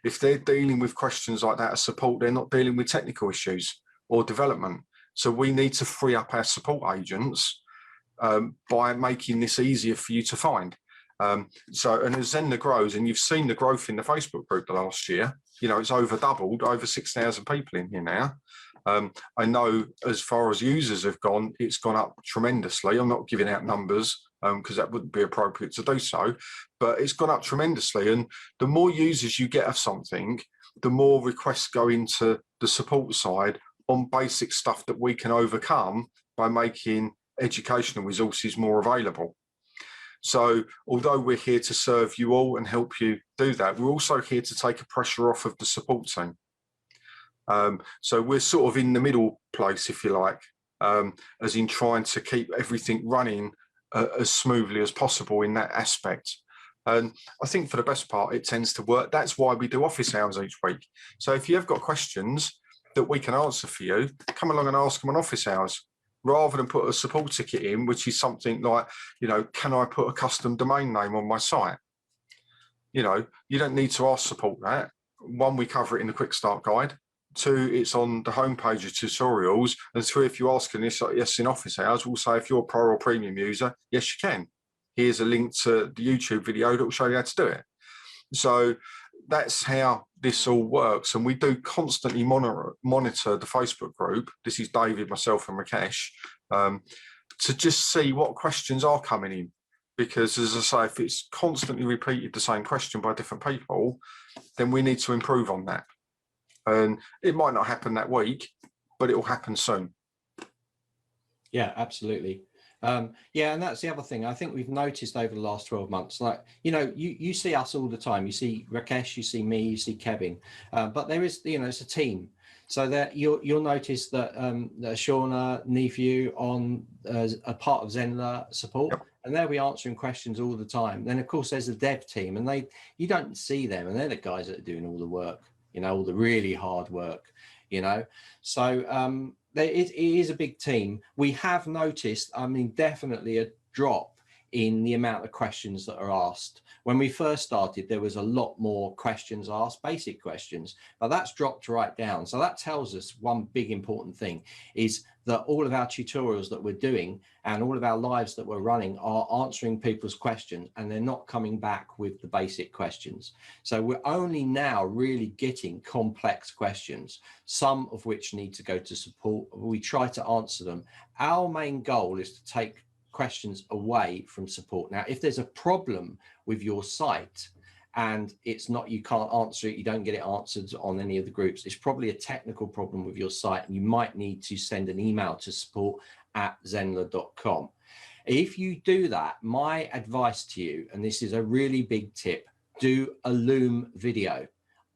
If they're dealing with questions like that as support, they're not dealing with technical issues or development. So we need to free up our support agents by making this easier for you to find. And as Zenler grows, and you've seen the growth in the Facebook group the last year, you know, it's doubled, over 6,000 people in here now. I know as far as users have gone, it's gone up tremendously. I'm not giving out numbers because that wouldn't be appropriate to do so, but it's gone up tremendously. And the more users you get of something, the more requests go into the support side on basic stuff that we can overcome by making educational resources more available. So although we're here to serve you all and help you do that, we're also here to take a pressure off of the support team. So we're sort of in the middle place, if you like, as in trying to keep everything running as smoothly as possible in that aspect. And I think for the best part, it tends to work. That's why we do office hours each week. So if you've got questions that we can answer for you, come along and ask them on office hours, rather than put a support ticket in, which is something like, can I put a custom domain name on my site? You don't need to ask support that. One, we cover it in the quick start guide. Two, it's on the homepage of tutorials. And three, if you're asking this, yes, in office hours, we'll say if you're a pro or premium user, yes, you can. Here's a link to the YouTube video that will show you how to do it. So that's how this all works. And we do constantly monitor the Facebook group. This is David, myself, and Rakesh, to just see what questions are coming in. Because as I say, if it's constantly repeated the same question by different people, then we need to improve on that. And it might not happen that week, but it will happen soon. Yeah, absolutely. Yeah, and that's the other thing I think we've noticed over the last 12 months. Like, you see us all the time. You see Rakesh, you see me, you see Kevin, but there is, it's a team. So that you'll notice that Shauna, Nephew on a part of Zenler support, yep. And they'll be answering questions all the time. Then of course there's a dev team, and you don't see them, and they're the guys that are doing all the work, all the really hard work, So it is a big team. We have noticed, definitely a drop in the amount of questions that are asked. When we first started, there was a lot more questions asked, basic questions, but that's dropped right down. So that tells us one big important thing is that all of our tutorials that we're doing and all of our lives that we're running are answering people's questions, and they're not coming back with the basic questions. So we're only now really getting complex questions, some of which need to go to support. We try to answer them. Our main goal is to take questions away from support. Now, if there's a problem with your site and it's not, you can't answer it, you don't get it answered on any of the groups, it's probably a technical problem with your site, and you might need to send an email to support@zenler.com. If you do that, my advice to you, and this is a really big tip, do a Loom video.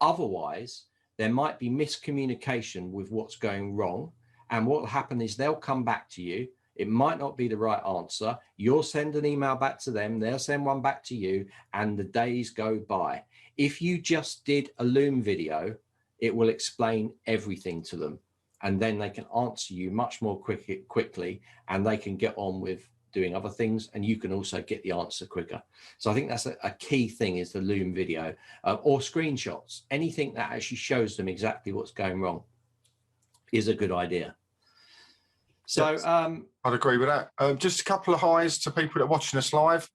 Otherwise, there might be miscommunication with what's going wrong, and what will happen is they'll come back to you. It might not be the right answer. You'll send an email back to them. They'll send one back to you, and the days go by. If you just did a Loom video, it will explain everything to them, and then they can answer you much more quickly, and they can get on with doing other things, and you can also get the answer quicker. So I think that's a key thing, is the Loom video or screenshots. Anything that actually shows them exactly what's going wrong is a good idea. So yes, I'd agree with that. Just a couple of highs to people that are watching us live.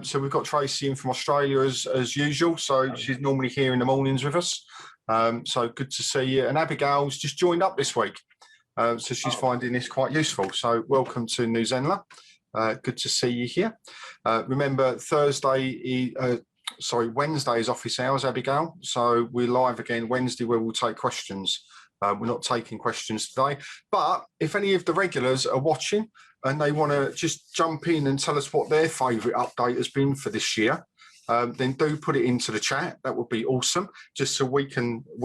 So we've got Tracy in from Australia as usual. So she's normally here in the mornings with us. So good to see you. And Abigail's just joined up this week. So she's finding this quite useful. So welcome to New Zenler. Good to see you here. Remember, Wednesday is office hours, Abigail. So we're live again Wednesday, where we'll take questions. We're not taking questions today, but if any of the regulars are watching and they want to just jump in and tell us what their favourite update has been for this year, then do put it into the chat. That would be awesome, just so we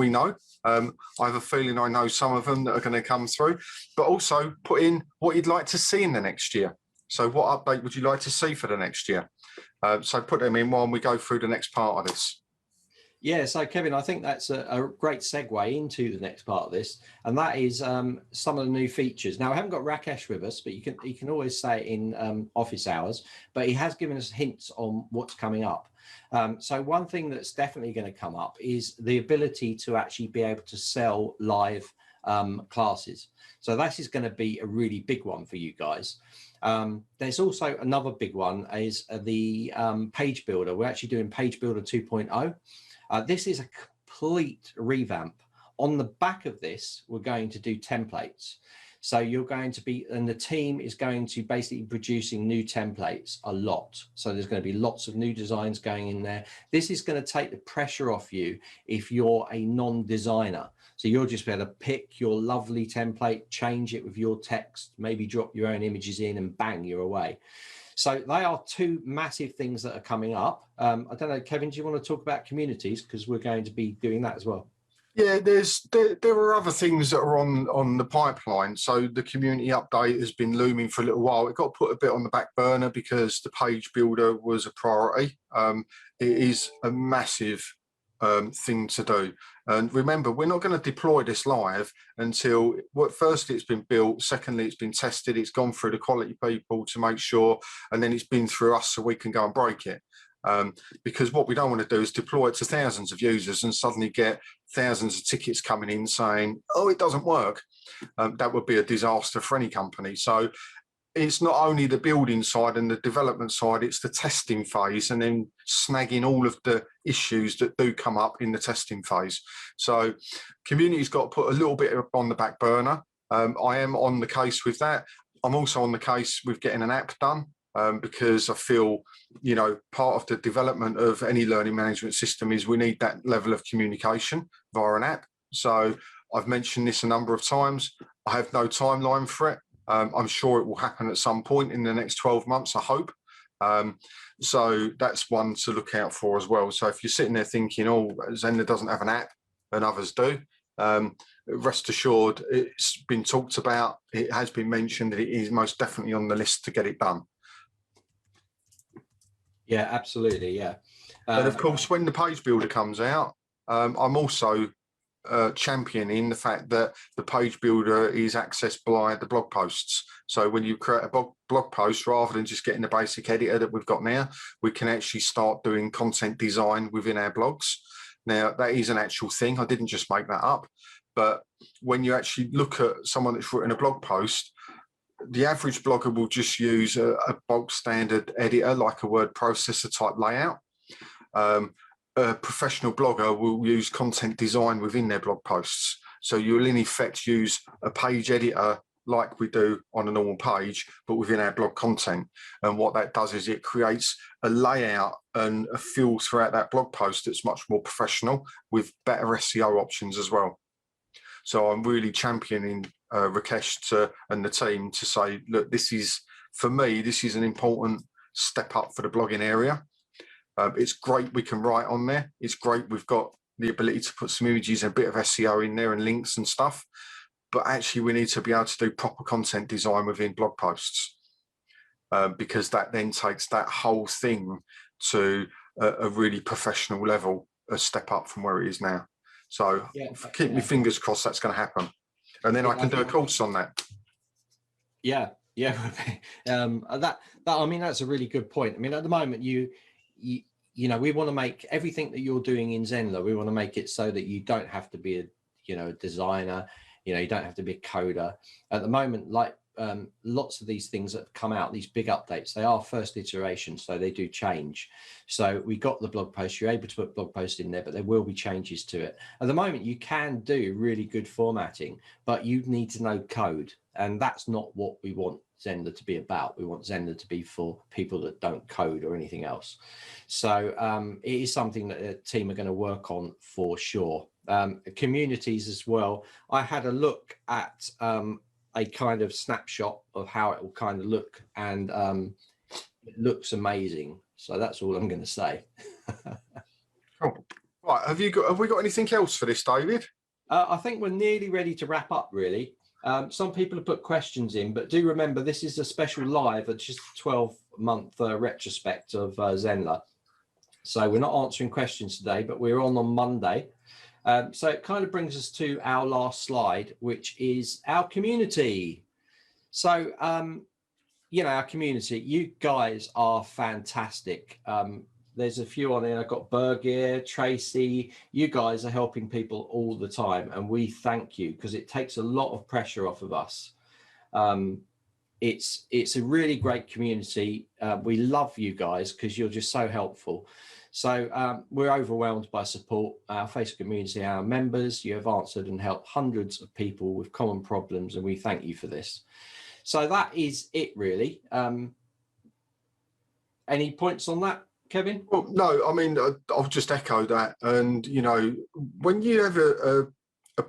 know. I have a feeling I know some of them that are going to come through, but also put in what you'd like to see in the next year. So what update would you like to see for the next year? So put them in while we go through the next part of this. Yeah, so Kevin, I think that's a great segue into the next part of this, and that is some of the new features. Now, I haven't got Rakesh with us, but you can always say it in office hours, but he has given us hints on what's coming up. So one thing that's definitely going to come up is the ability to actually be able to sell live classes. So that is going to be a really big one for you guys. There's also another big one, is the page builder. We're actually doing page builder 2.0. This is a complete revamp. On the back of this, we're going to do templates. So you're going to be, and the team is going to basically producing new templates a lot. So there's going to be lots of new designs going in there. This is going to take the pressure off you if you're a non-designer. So you'll just be able to pick your lovely template, change it with your text, maybe drop your own images in, and bang, you're away. So they are two massive things that are coming up. I don't know, Kevin, do you want to talk about communities? Because we're going to be doing that as well. Yeah, there are other things that are on the pipeline. So the community update has been looming for a little while. It got put a bit on the back burner because the page builder was a priority. It is a massive thing to do. And remember, we're not going to deploy this live until, well, firstly, it's been built. Secondly, it's been tested. It's gone through the quality people to make sure, and then it's been through us so we can go and break it. Because what we don't want to do is deploy it to thousands of users and suddenly get thousands of tickets coming in saying, oh, it doesn't work. That would be a disaster for any company. So it's not only the building side and the development side, it's the testing phase and then snagging all of the issues that do come up in the testing phase. So community's got to put a little bit on the back burner. I am on the case with that. I'm also on the case with getting an app done. Because I feel, you know, part of the development of any learning management system is we need that level of communication via an app. So I've mentioned this a number of times. I have no timeline for it. I'm sure it will happen at some point in the next 12 months, I hope. So that's one to look out for as well. So if you're sitting there thinking, oh, Zendler doesn't have an app and others do, rest assured, it's been talked about. It has been mentioned that it is most definitely on the list to get it done. Yeah, absolutely. Yeah. And of course, when the page builder comes out, I'm also championing the fact that the page builder is accessed by the blog posts. So when you create a blog post, rather than just getting the basic editor that we've got now, we can actually start doing content design within our blogs. Now, that is an actual thing. I didn't just make that up. But when you actually look at someone that's written a blog post, the average blogger will just use a bulk standard editor like a word processor type layout. A professional blogger will use content design within their blog posts. So you'll in effect use a page editor like we do on a normal page, but within our blog content. And what that does is it creates a layout and a feel throughout that blog post that's much more professional with better SEO options as well. So I'm really championing Rakesh and the team to say, look, this is, for me, this is an important step up for the blogging area. It's great we can write on there. It's great we've got the ability to put some images and a bit of SEO in there and links and stuff. But actually, we need to be able to do proper content design within blog posts because that then takes that whole thing to a really professional level, a step up from where it is now. So keep my fingers crossed that's going to happen. And then I can do a course on that. Yeah. That I mean, that's a really good point. I mean, at the moment, you know, we want to make everything that you're doing in Zendler, we want to make it so that you don't have to be a designer, you know, you don't have to be a coder. At the moment, like lots of these things that have come out, these big updates, they are first iteration, so they do change. So we got the blog post, you're able to put blog post in there, but there will be changes to it. At the moment, you can do really good formatting, but you need to know code, and that's not what we want Zendler to be about. We want Zendler to be for people that don't code or anything else. So it is something that the team are going to work on for sure. Communities as well. I had a look at a kind of snapshot of how it will kind of look, and it looks amazing. So that's all I'm going to say. Cool. Right, have we got anything else for this, David? I think we're nearly ready to wrap up, really. Some people have put questions in, but do remember this is a special live, it's just a 12-month retrospect of Zenler. So we're not answering questions today, but we're on Monday. So it kind of brings us to our last slide, which is our community. So, you know, our community, you guys are fantastic. There's a few on there. I've got Bergier, Tracy. You guys are helping people all the time, and we thank you because it takes a lot of pressure off of us. It's a really great community. We love you guys because you're just so helpful. So we're overwhelmed by support. Our Facebook community, our members, you have answered and helped hundreds of people with common problems, and we thank you for this. So that is it, really. Any points on that, Kevin? Well, no, I mean, I'll just echo that. And, you know, when you have a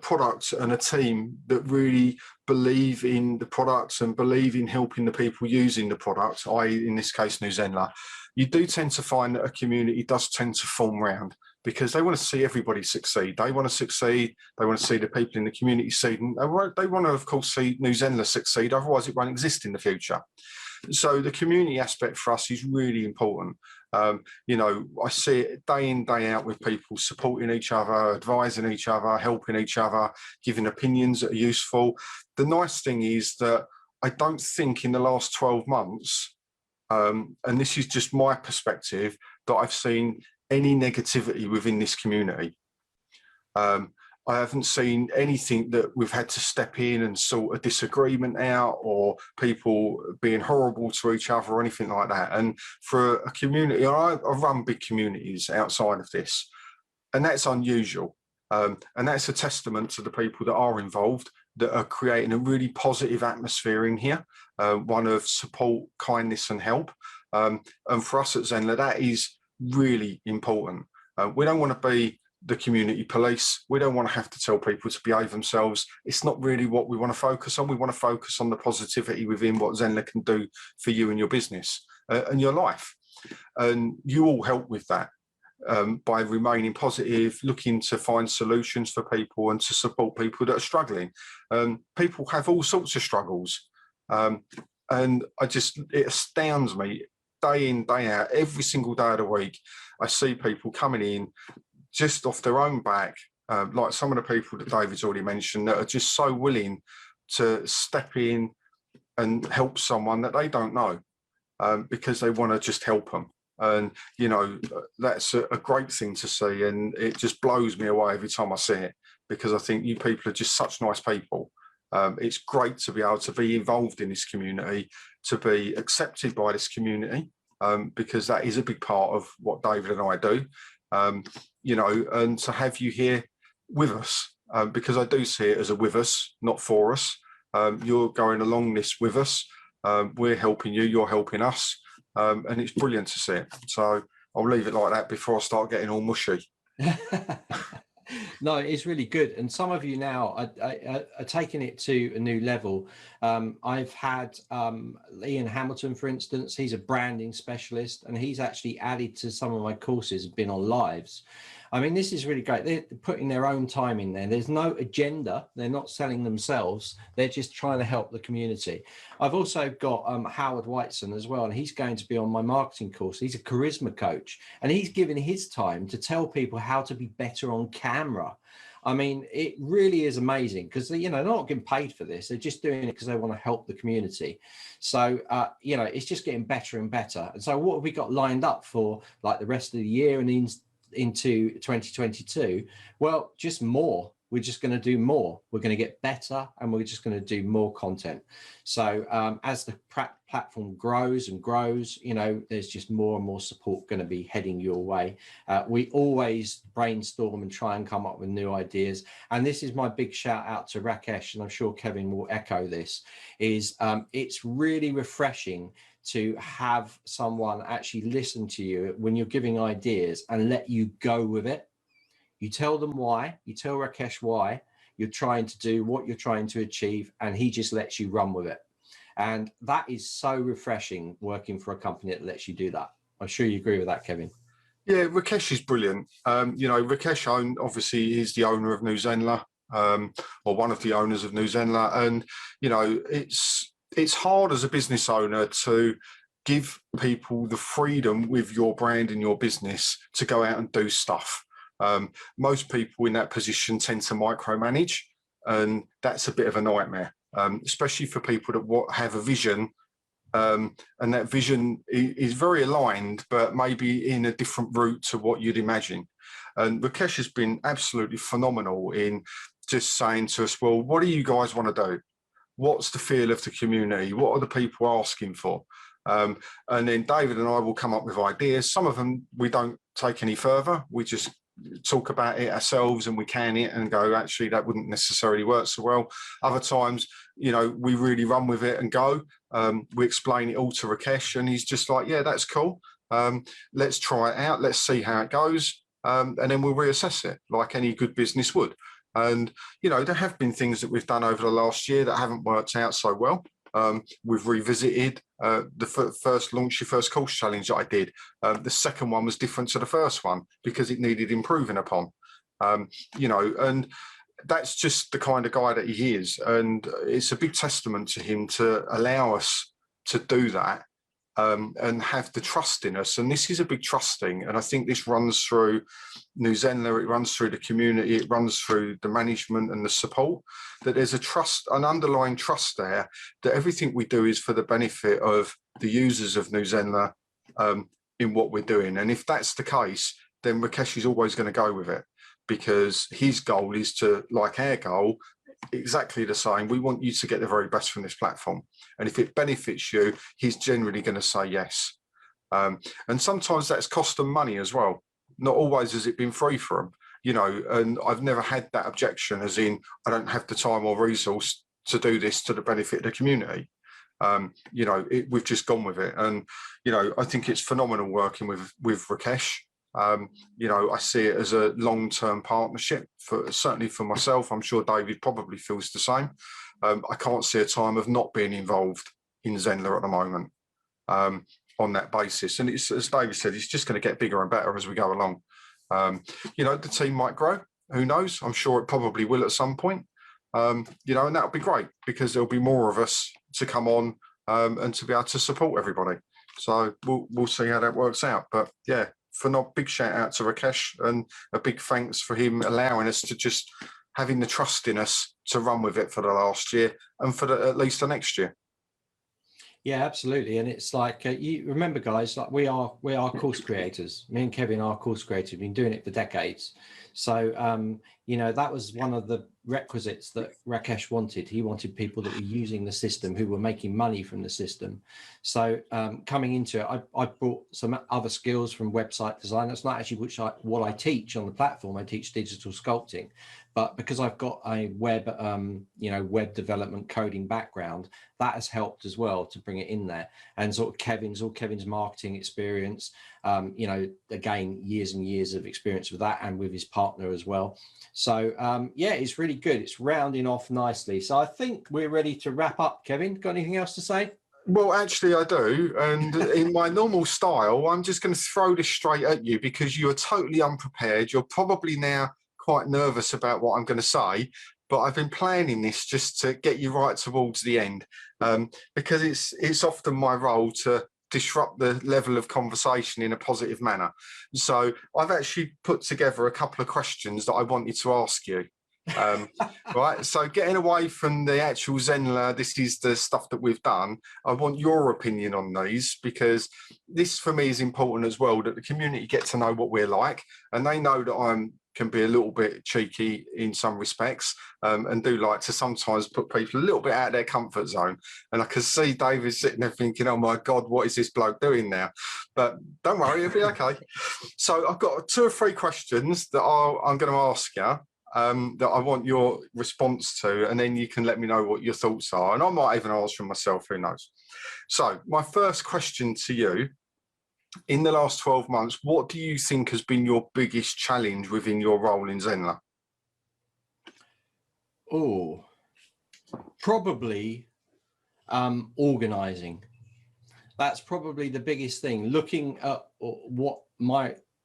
product and a team that really believe in the products and believe in helping the people using the product, i.e. in this case, Zendler, you do tend to find that a community does tend to form round. because they want to see everybody succeed. They want to succeed. They want to see the people in the community succeed. They want to, of course, see New Zendler succeed. Otherwise, it won't exist in the future. So the community aspect for us is really important. You know, I see it day in, day out with people supporting each other, advising each other, helping each other, giving opinions that are useful. The nice thing is that I don't think in the last 12 months, and this is just my perspective, that I've seen any negativity within this community. I haven't seen anything that we've had to step in and sort a disagreement out, or people being horrible to each other or anything like that. And for a community, I run big communities outside of this, and that's unusual. And that's a testament to the people that are involved, that are creating a really positive atmosphere in here, one of support, kindness and help. And for us at Zendler, that is really important. We don't want to be the community police. We don't want to have to tell people to behave themselves. It's not really what we want to focus on. We want to focus on the positivity within what Zendler can do for you and your business and your life. And you all help with that by remaining positive, looking to find solutions for people and to support people that are struggling. People have all sorts of struggles. And it astounds me day in, day out, every single day of the week. I see people coming in just off their own back, like some of the people that David's already mentioned, that are just so willing to step in and help someone that they don't know, because they want to just help them. And, you know, that's a great thing to see. And it just blows me away every time I see it, because I think you people are just such nice people. It's great to be able to be involved in this community, to be accepted by this community, because that is a big part of what David and I do. You know, and to have you here with us, because I do see it as a with us, not for us. You're going along this with us. We're helping you, you're helping us. And it's brilliant to see it. So I'll leave it like that before I start getting all mushy. No, it's really good. And some of you now are taking it to a new level. I've had Ian Hamilton, for instance. He's a branding specialist, and he's actually added to some of my courses, been on lives. I mean, this is really great. They're putting their own time in there. There's no agenda. They're not selling themselves. They're just trying to help the community. I've also got Howard Whiteson as well, and he's going to be on my marketing course. He's a charisma coach, and he's given his time to tell people how to be better on camera. I mean, it really is amazing, because, you know, they're not getting paid for this. They're just doing it because they want to help the community. So, you know, it's just getting better and better. And so what have we got lined up for, like, the rest of the year and into 2022? Well, just more. We're just going to do more. We're going to get better, and we're just going to do more content. So as the platform grows and grows, you know, there's just more and more support going to be heading your way. We always brainstorm and try and come up with new ideas. And this is my big shout out to Rakesh, and I'm sure Kevin will echo this, is it's really refreshing to have someone actually listen to you when you're giving ideas and let you go with it. You tell them why, you tell Rakesh why you're trying to do what you're trying to achieve, and he just lets you run with it. And that is so refreshing, working for a company that lets you do that. I'm sure you agree with that, Kevin. Yeah, Rakesh is brilliant. You know, Rakesh obviously is the owner of New Zendler, or one of the owners of New Zendler. And, you know, it's hard as a business owner to give people the freedom with your brand and your business to go out and do stuff. Most people in that position tend to micromanage, and that's a bit of a nightmare, especially for people that have a vision, and that vision is very aligned, but maybe in a different route to what you'd imagine. And Rakesh has been absolutely phenomenal in just saying to us, well, what do you guys want to do? What's the feel of the community? What are the people asking for? And then David and I will come up with ideas. Some of them we don't take any further. We just talk about it ourselves and we can it and go, actually, that wouldn't necessarily work so well. Other times, you know, we really run with it and go. We explain it all to Rakesh, and he's just like, yeah, that's cool. Let's try it out. Let's see how it goes. And then we'll reassess it like any good business would. And, you know, there have been things that we've done over the last year that haven't worked out so well. We've revisited the first Launch Your First Course challenge that I did. The second one was different to the first one because it needed improving upon. You know, and that's just the kind of guy that he is. And it's a big testament to him to allow us to do that. And have the trust in us. And this is a big trusting. And I think this runs through New Zenler, it runs through the community, it runs through the management and the support, that there's a trust, an underlying trust there, that everything we do is for the benefit of the users of New Zenler in what we're doing. And if that's the case, then Rakesh is always going to go with it, because his goal is to, like our goal, exactly the same. We want you to get the very best from this platform. And if it benefits you, he's generally going to say yes. And sometimes that's cost them money as well. Not always has it been free for them, you know, and I've never had that objection as in, I don't have the time or resource to do this to the benefit of the community. You know, we've just gone with it. And, you know, I think it's phenomenal working with Rakesh. You know, I see it as a long-term partnership, certainly for myself. I'm sure David probably feels the same. I can't see a time of not being involved in Zenler at the moment on that basis. And it's, as David said, it's just going to get bigger and better as we go along. You know, the team might grow. Who knows? I'm sure it probably will at some point. You know, and that'll be great because there'll be more of us to come on and to be able to support everybody. So we'll see how that works out. But yeah, big shout out to Rakesh, and a big thanks for him allowing us to just having the trust in us to run with it for the last year and for at least the next year. Yeah, absolutely. And it's like, you remember, guys, like we are course creators. Me and Kevin are course creators. We've been doing it for decades. So, you know, that was one of the requisites that Rakesh wanted. He wanted people that were using the system, who were making money from the system. So coming into it, I brought some other skills from website design. That's not actually what I teach on the platform. I teach digital sculpting. But because I've got a web, you know, web development coding background, that has helped as well to bring it in there. And sort of Kevin's marketing experience, you know, again, years and years of experience with that, and with his partner as well. So yeah, it's really good. It's rounding off nicely. So I think we're ready to wrap up. Kevin, got anything else to say? Well, actually, I do. And in my normal style, I'm just going to throw this straight at you because you are totally unprepared. You're probably now quite nervous about what I'm going to say, but I've been planning this just to get you right towards the end, because it's often my role to disrupt the level of conversation in a positive manner. So I've actually put together a couple of questions that I wanted to ask you. Right, so getting away from the actual Zenler, this is the stuff that we've done. I want your opinion on these, because this for me is important as well, that the community get to know what we're like, and they know that can be a little bit cheeky in some respects, and do like to sometimes put people a little bit out of their comfort zone. And I can see David sitting there thinking, oh my God, what is this bloke doing now? But don't worry, it'll be okay. So I've got 2 or 3 questions that I'm going to ask you, that I want your response to, and then you can let me know what your thoughts are. And I might even answer them myself, who knows. So my first question to you, in the last 12 months, what do you think has been your biggest challenge within your role in Zenler? Oh, probably organizing. That's probably the biggest thing. Looking at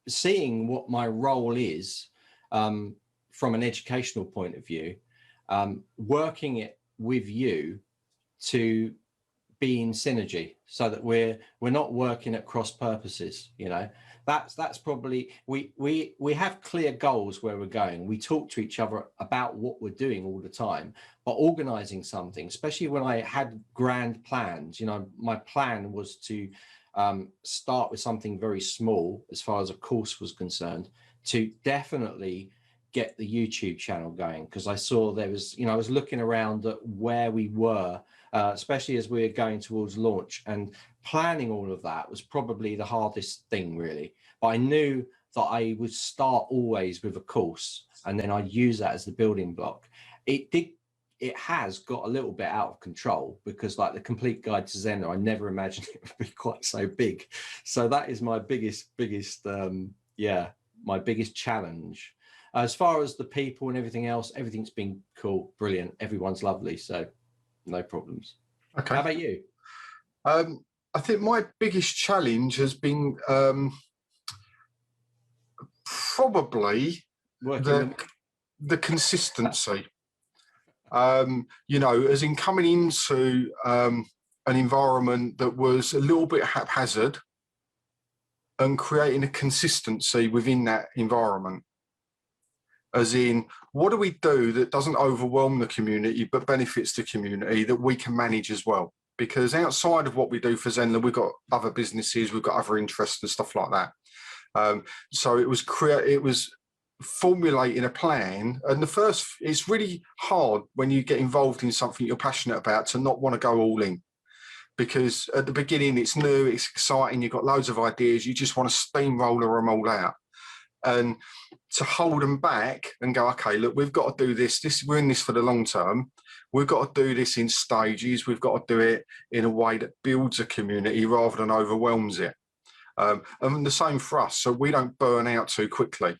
seeing what my role is from an educational point of view, working it with you to be in synergy, so that we're not working at cross purposes. You know, that's probably, we have clear goals where we're going. We talk to each other about what we're doing all the time, but organizing something, especially when I had grand plans, you know, my plan was to start with something very small as far as a course was concerned, to definitely get the YouTube channel going, because I saw there was, you know, I was looking around at where we were, especially as we were going towards launch, and planning all of that was probably the hardest thing, really. But I knew that I would start always with a course, and then I'd use that as the building block. It has got a little bit out of control, because like the complete guide to Zenler, I never imagined it would be quite so big. So that is my biggest my biggest challenge. As far as the people and everything else, everything's been cool, brilliant. Everyone's lovely, so no problems. Okay. How about you? I think my biggest challenge has been probably Working with the consistency. You know, as in coming into an environment that was a little bit haphazard and creating a consistency within that environment. As in, what do we do that doesn't overwhelm the community but benefits the community that we can manage as well? Because outside of what we do for Zenler, we've got other businesses, we've got other interests and stuff like that. So it was formulating a plan. And it's really hard when you get involved in something you're passionate about to not want to go all in. Because at the beginning, it's new, it's exciting, you've got loads of ideas, you just want to steamroller them all out. And to hold them back and go, okay, look, we've got to do this. We're in this for the long term. We've got to do this in stages. We've got to do it in a way that builds a community rather than overwhelms it. And the same for us, so we don't burn out too quickly.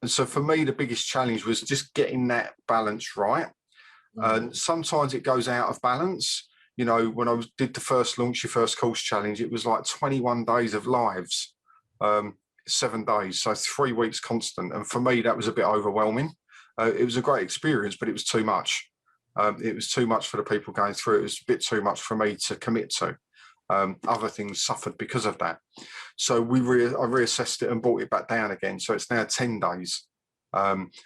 And so for me, the biggest challenge was just getting that balance right. And sometimes it goes out of balance. You know, when I did the first Launch Your First Course challenge, it was like 21 days of lives. 7 days, so 3 weeks constant. And for me, that was a bit overwhelming. It was a great experience, but it was too much. It was too much for the people going through. It was a bit too much for me to commit to. Other things suffered because of that. So I reassessed it and brought it back down again. So it's now 10 days,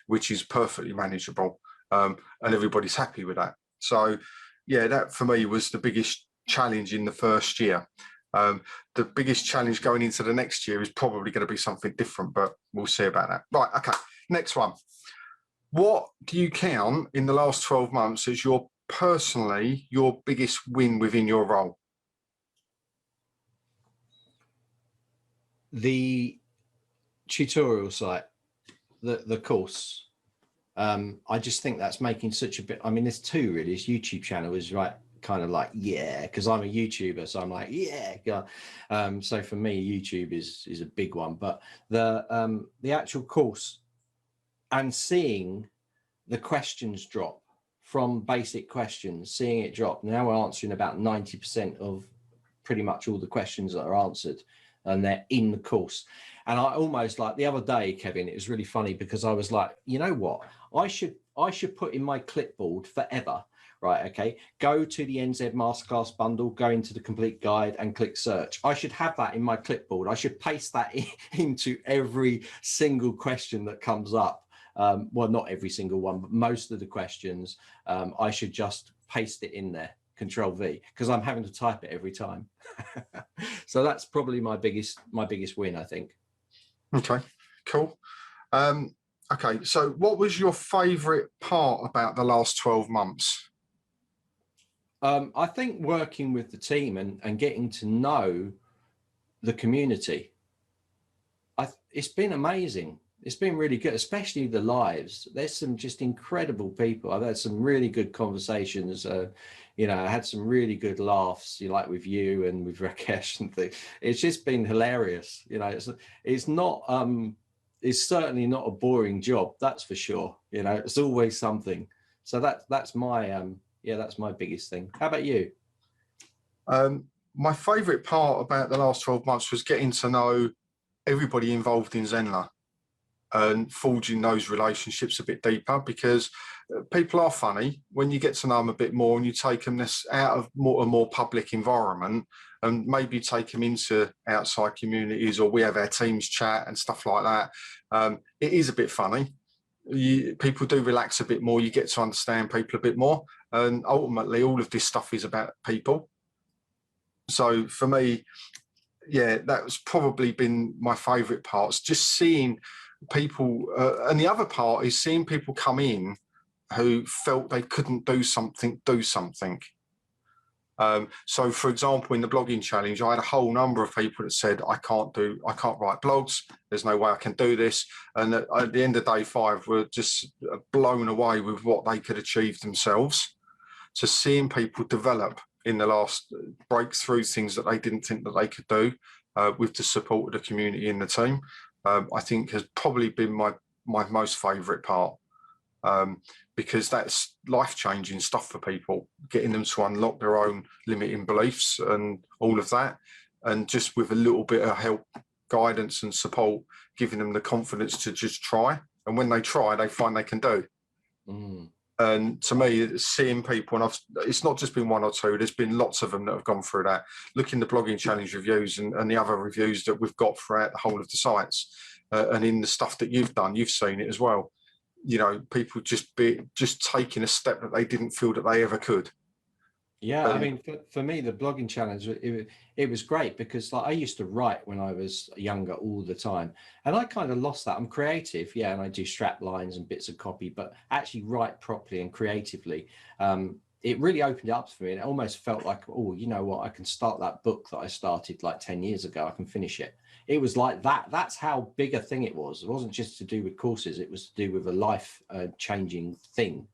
which is perfectly manageable. And everybody's happy with that. So yeah, that for me was the biggest challenge in the first year. The biggest challenge going into the next year is probably going to be something different, but we'll see about that. Right, okay, next one. What do you count in the last 12 months as your biggest win within your role? The tutorial site, the course. I just think that's making such a bit. I mean, there's two really. His YouTube channel is right, kind of like, yeah, because I'm a YouTuber, so I'm like, yeah. So for me, YouTube is a big one. But the actual course and seeing the questions drop from basic questions, seeing it drop. Now we're answering about 90% of pretty much all the questions that are answered, and they're in the course. And I almost, like the other day, Kevin, it was really funny because I was like, you know what, I should put in my clipboard forever, right? Okay, go to the NZ Masterclass bundle, go into the complete guide and click search. I should have that in my clipboard. I should paste that into every single question that comes up. Well, not every single one, but most of the questions, I should just paste it in there, Control V, because I'm having to type it every time. So that's probably my biggest win, I think. Okay, cool. Okay, so what was your favorite part about the last 12 months? I think working with the team and getting to know the community. It's been amazing. It's been really good, especially the lives. There's some just incredible people. I've had some really good conversations. You know, I had some really good laughs, like with you and with Rakesh and things. It's just been hilarious. You know, it's not, it's certainly not a boring job. That's for sure. You know, it's always something. So that's my, that's my biggest thing. How about you? My favorite part about the last 12 months was getting to know everybody involved in Zenler and forging those relationships a bit deeper, because people are funny when you get to know them a bit more and you take them out of a more public environment and maybe take them into outside communities, or we have our teams chat and stuff like that. It is a bit funny. People do relax a bit more. You get to understand people a bit more. And ultimately, all of this stuff is about people. So for me, yeah, that's probably been my favourite parts, just seeing people. And the other part is seeing people come in who felt they couldn't do something. So for example, in the blogging challenge, I had a whole number of people that said, I can't write blogs. There's no way I can do this. And at the end of day 5, we're just blown away with what they could achieve themselves. So seeing people develop in the last, breakthrough things that they didn't think that they could do, with the support of the community and the team, I think has probably been my most favourite part. because that's life-changing stuff for people, getting them to unlock their own limiting beliefs and all of that. And just with a little bit of help, guidance and support, giving them the confidence to just try. And when they try, they find they can do. And to me, seeing people, and it's not just been one or two, there's been lots of them that have gone through that. Looking at the blogging challenge reviews and the other reviews that we've got throughout the whole of the sites, and in the stuff that you've done, you've seen it as well. You know, people just taking a step that they didn't feel that they ever could. Yeah, I mean, for me, the blogging challenge, it was great because like I used to write when I was younger all the time, and I kind of lost that. I'm creative, yeah, and I do strap lines and bits of copy, but actually write properly and creatively, it really opened it up for me. And it almost felt like, oh, you know what, I can start that book that I started like 10 years ago. I can finish it. It was like that. That's how big a thing it was. It wasn't just to do with courses. It was to do with a life changing thing.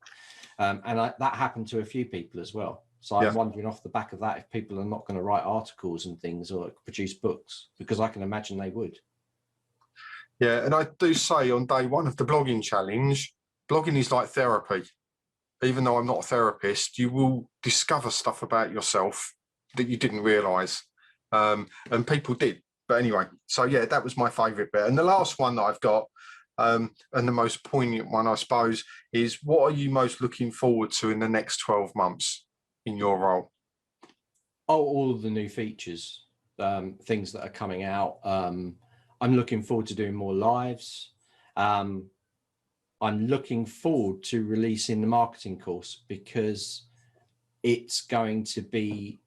And that happened to a few people as well. So I'm wondering off the back of that if people are not going to write articles and things or produce books, because I can imagine they would. Yeah, and I do say on day one of the blogging challenge, blogging is like therapy. Even though I'm not a therapist, you will discover stuff about yourself that you didn't realise. And people did. But anyway, so yeah, that was my favourite bit. And the last one that I've got, and the most poignant one, I suppose, is what are you most looking forward to in the next 12 months in your role? Oh, all of the new features, things that are coming out. I'm looking forward to doing more lives. I'm looking forward to releasing the marketing course because it's going to be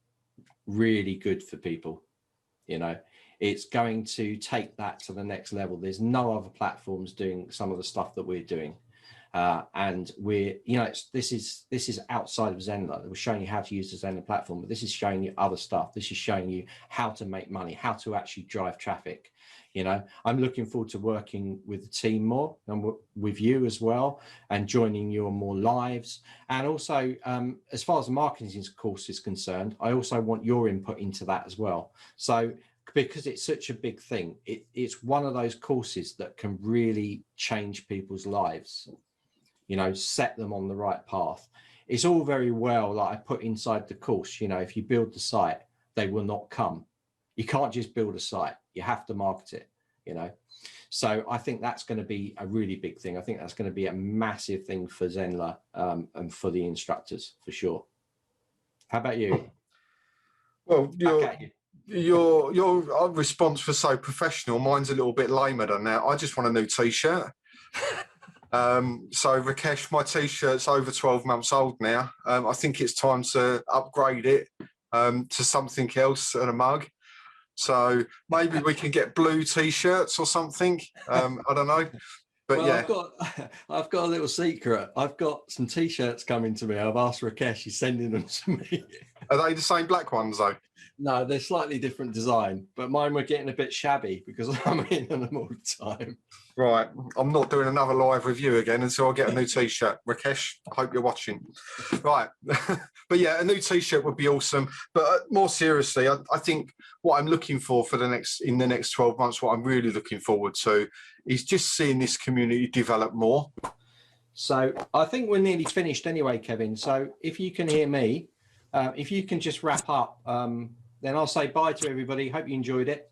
really good for people. You know, it's going to take that to the next level. There's no other platforms doing some of the stuff that we're doing. And we're, you know, this is outside of Zendler. We're showing you how to use the Zendler platform, but this is showing you other stuff. This is showing you how to make money, how to actually drive traffic. You know, I'm looking forward to working with the team more and with you as well, and joining you on more lives. And also, as far as the marketing course is concerned, I also want your input into that as well. So because it's such a big thing, it's one of those courses that can really change people's lives, you know, set them on the right path. It's all very well, like I put inside the course, you know, if you build the site, they will not come. You can't just build a site, you have to market it, you know. So I think that's going to be a really big thing. I think that's going to be a massive thing for Zenler and for the instructors for sure. How about you? Well, your response was so professional. Mine's a little bit lamer than that. I just want a new t-shirt. So Rakesh, my t-shirt's over 12 months old now. I think it's time to upgrade it to something else and a mug. So maybe we can get blue t-shirts or something. I don't know. But well, yeah, I've got a little secret. I've got some t-shirts coming to me. I've asked Rakesh, he's sending them to me. Are they the same black ones though? No, they're slightly different design, but mine were getting a bit shabby because I'm in them all the time. Right, I'm not doing another live review again until I get a new t-shirt. Rakesh, I hope you're watching. Right, but yeah, a new t-shirt would be awesome. But more seriously, I think what I'm looking for in the next 12 months, what I'm really looking forward to is just seeing this community develop more. So I think we're nearly finished anyway, Kevin. So if you can hear me, if you can just wrap up, then I'll say bye to everybody. Hope you enjoyed it.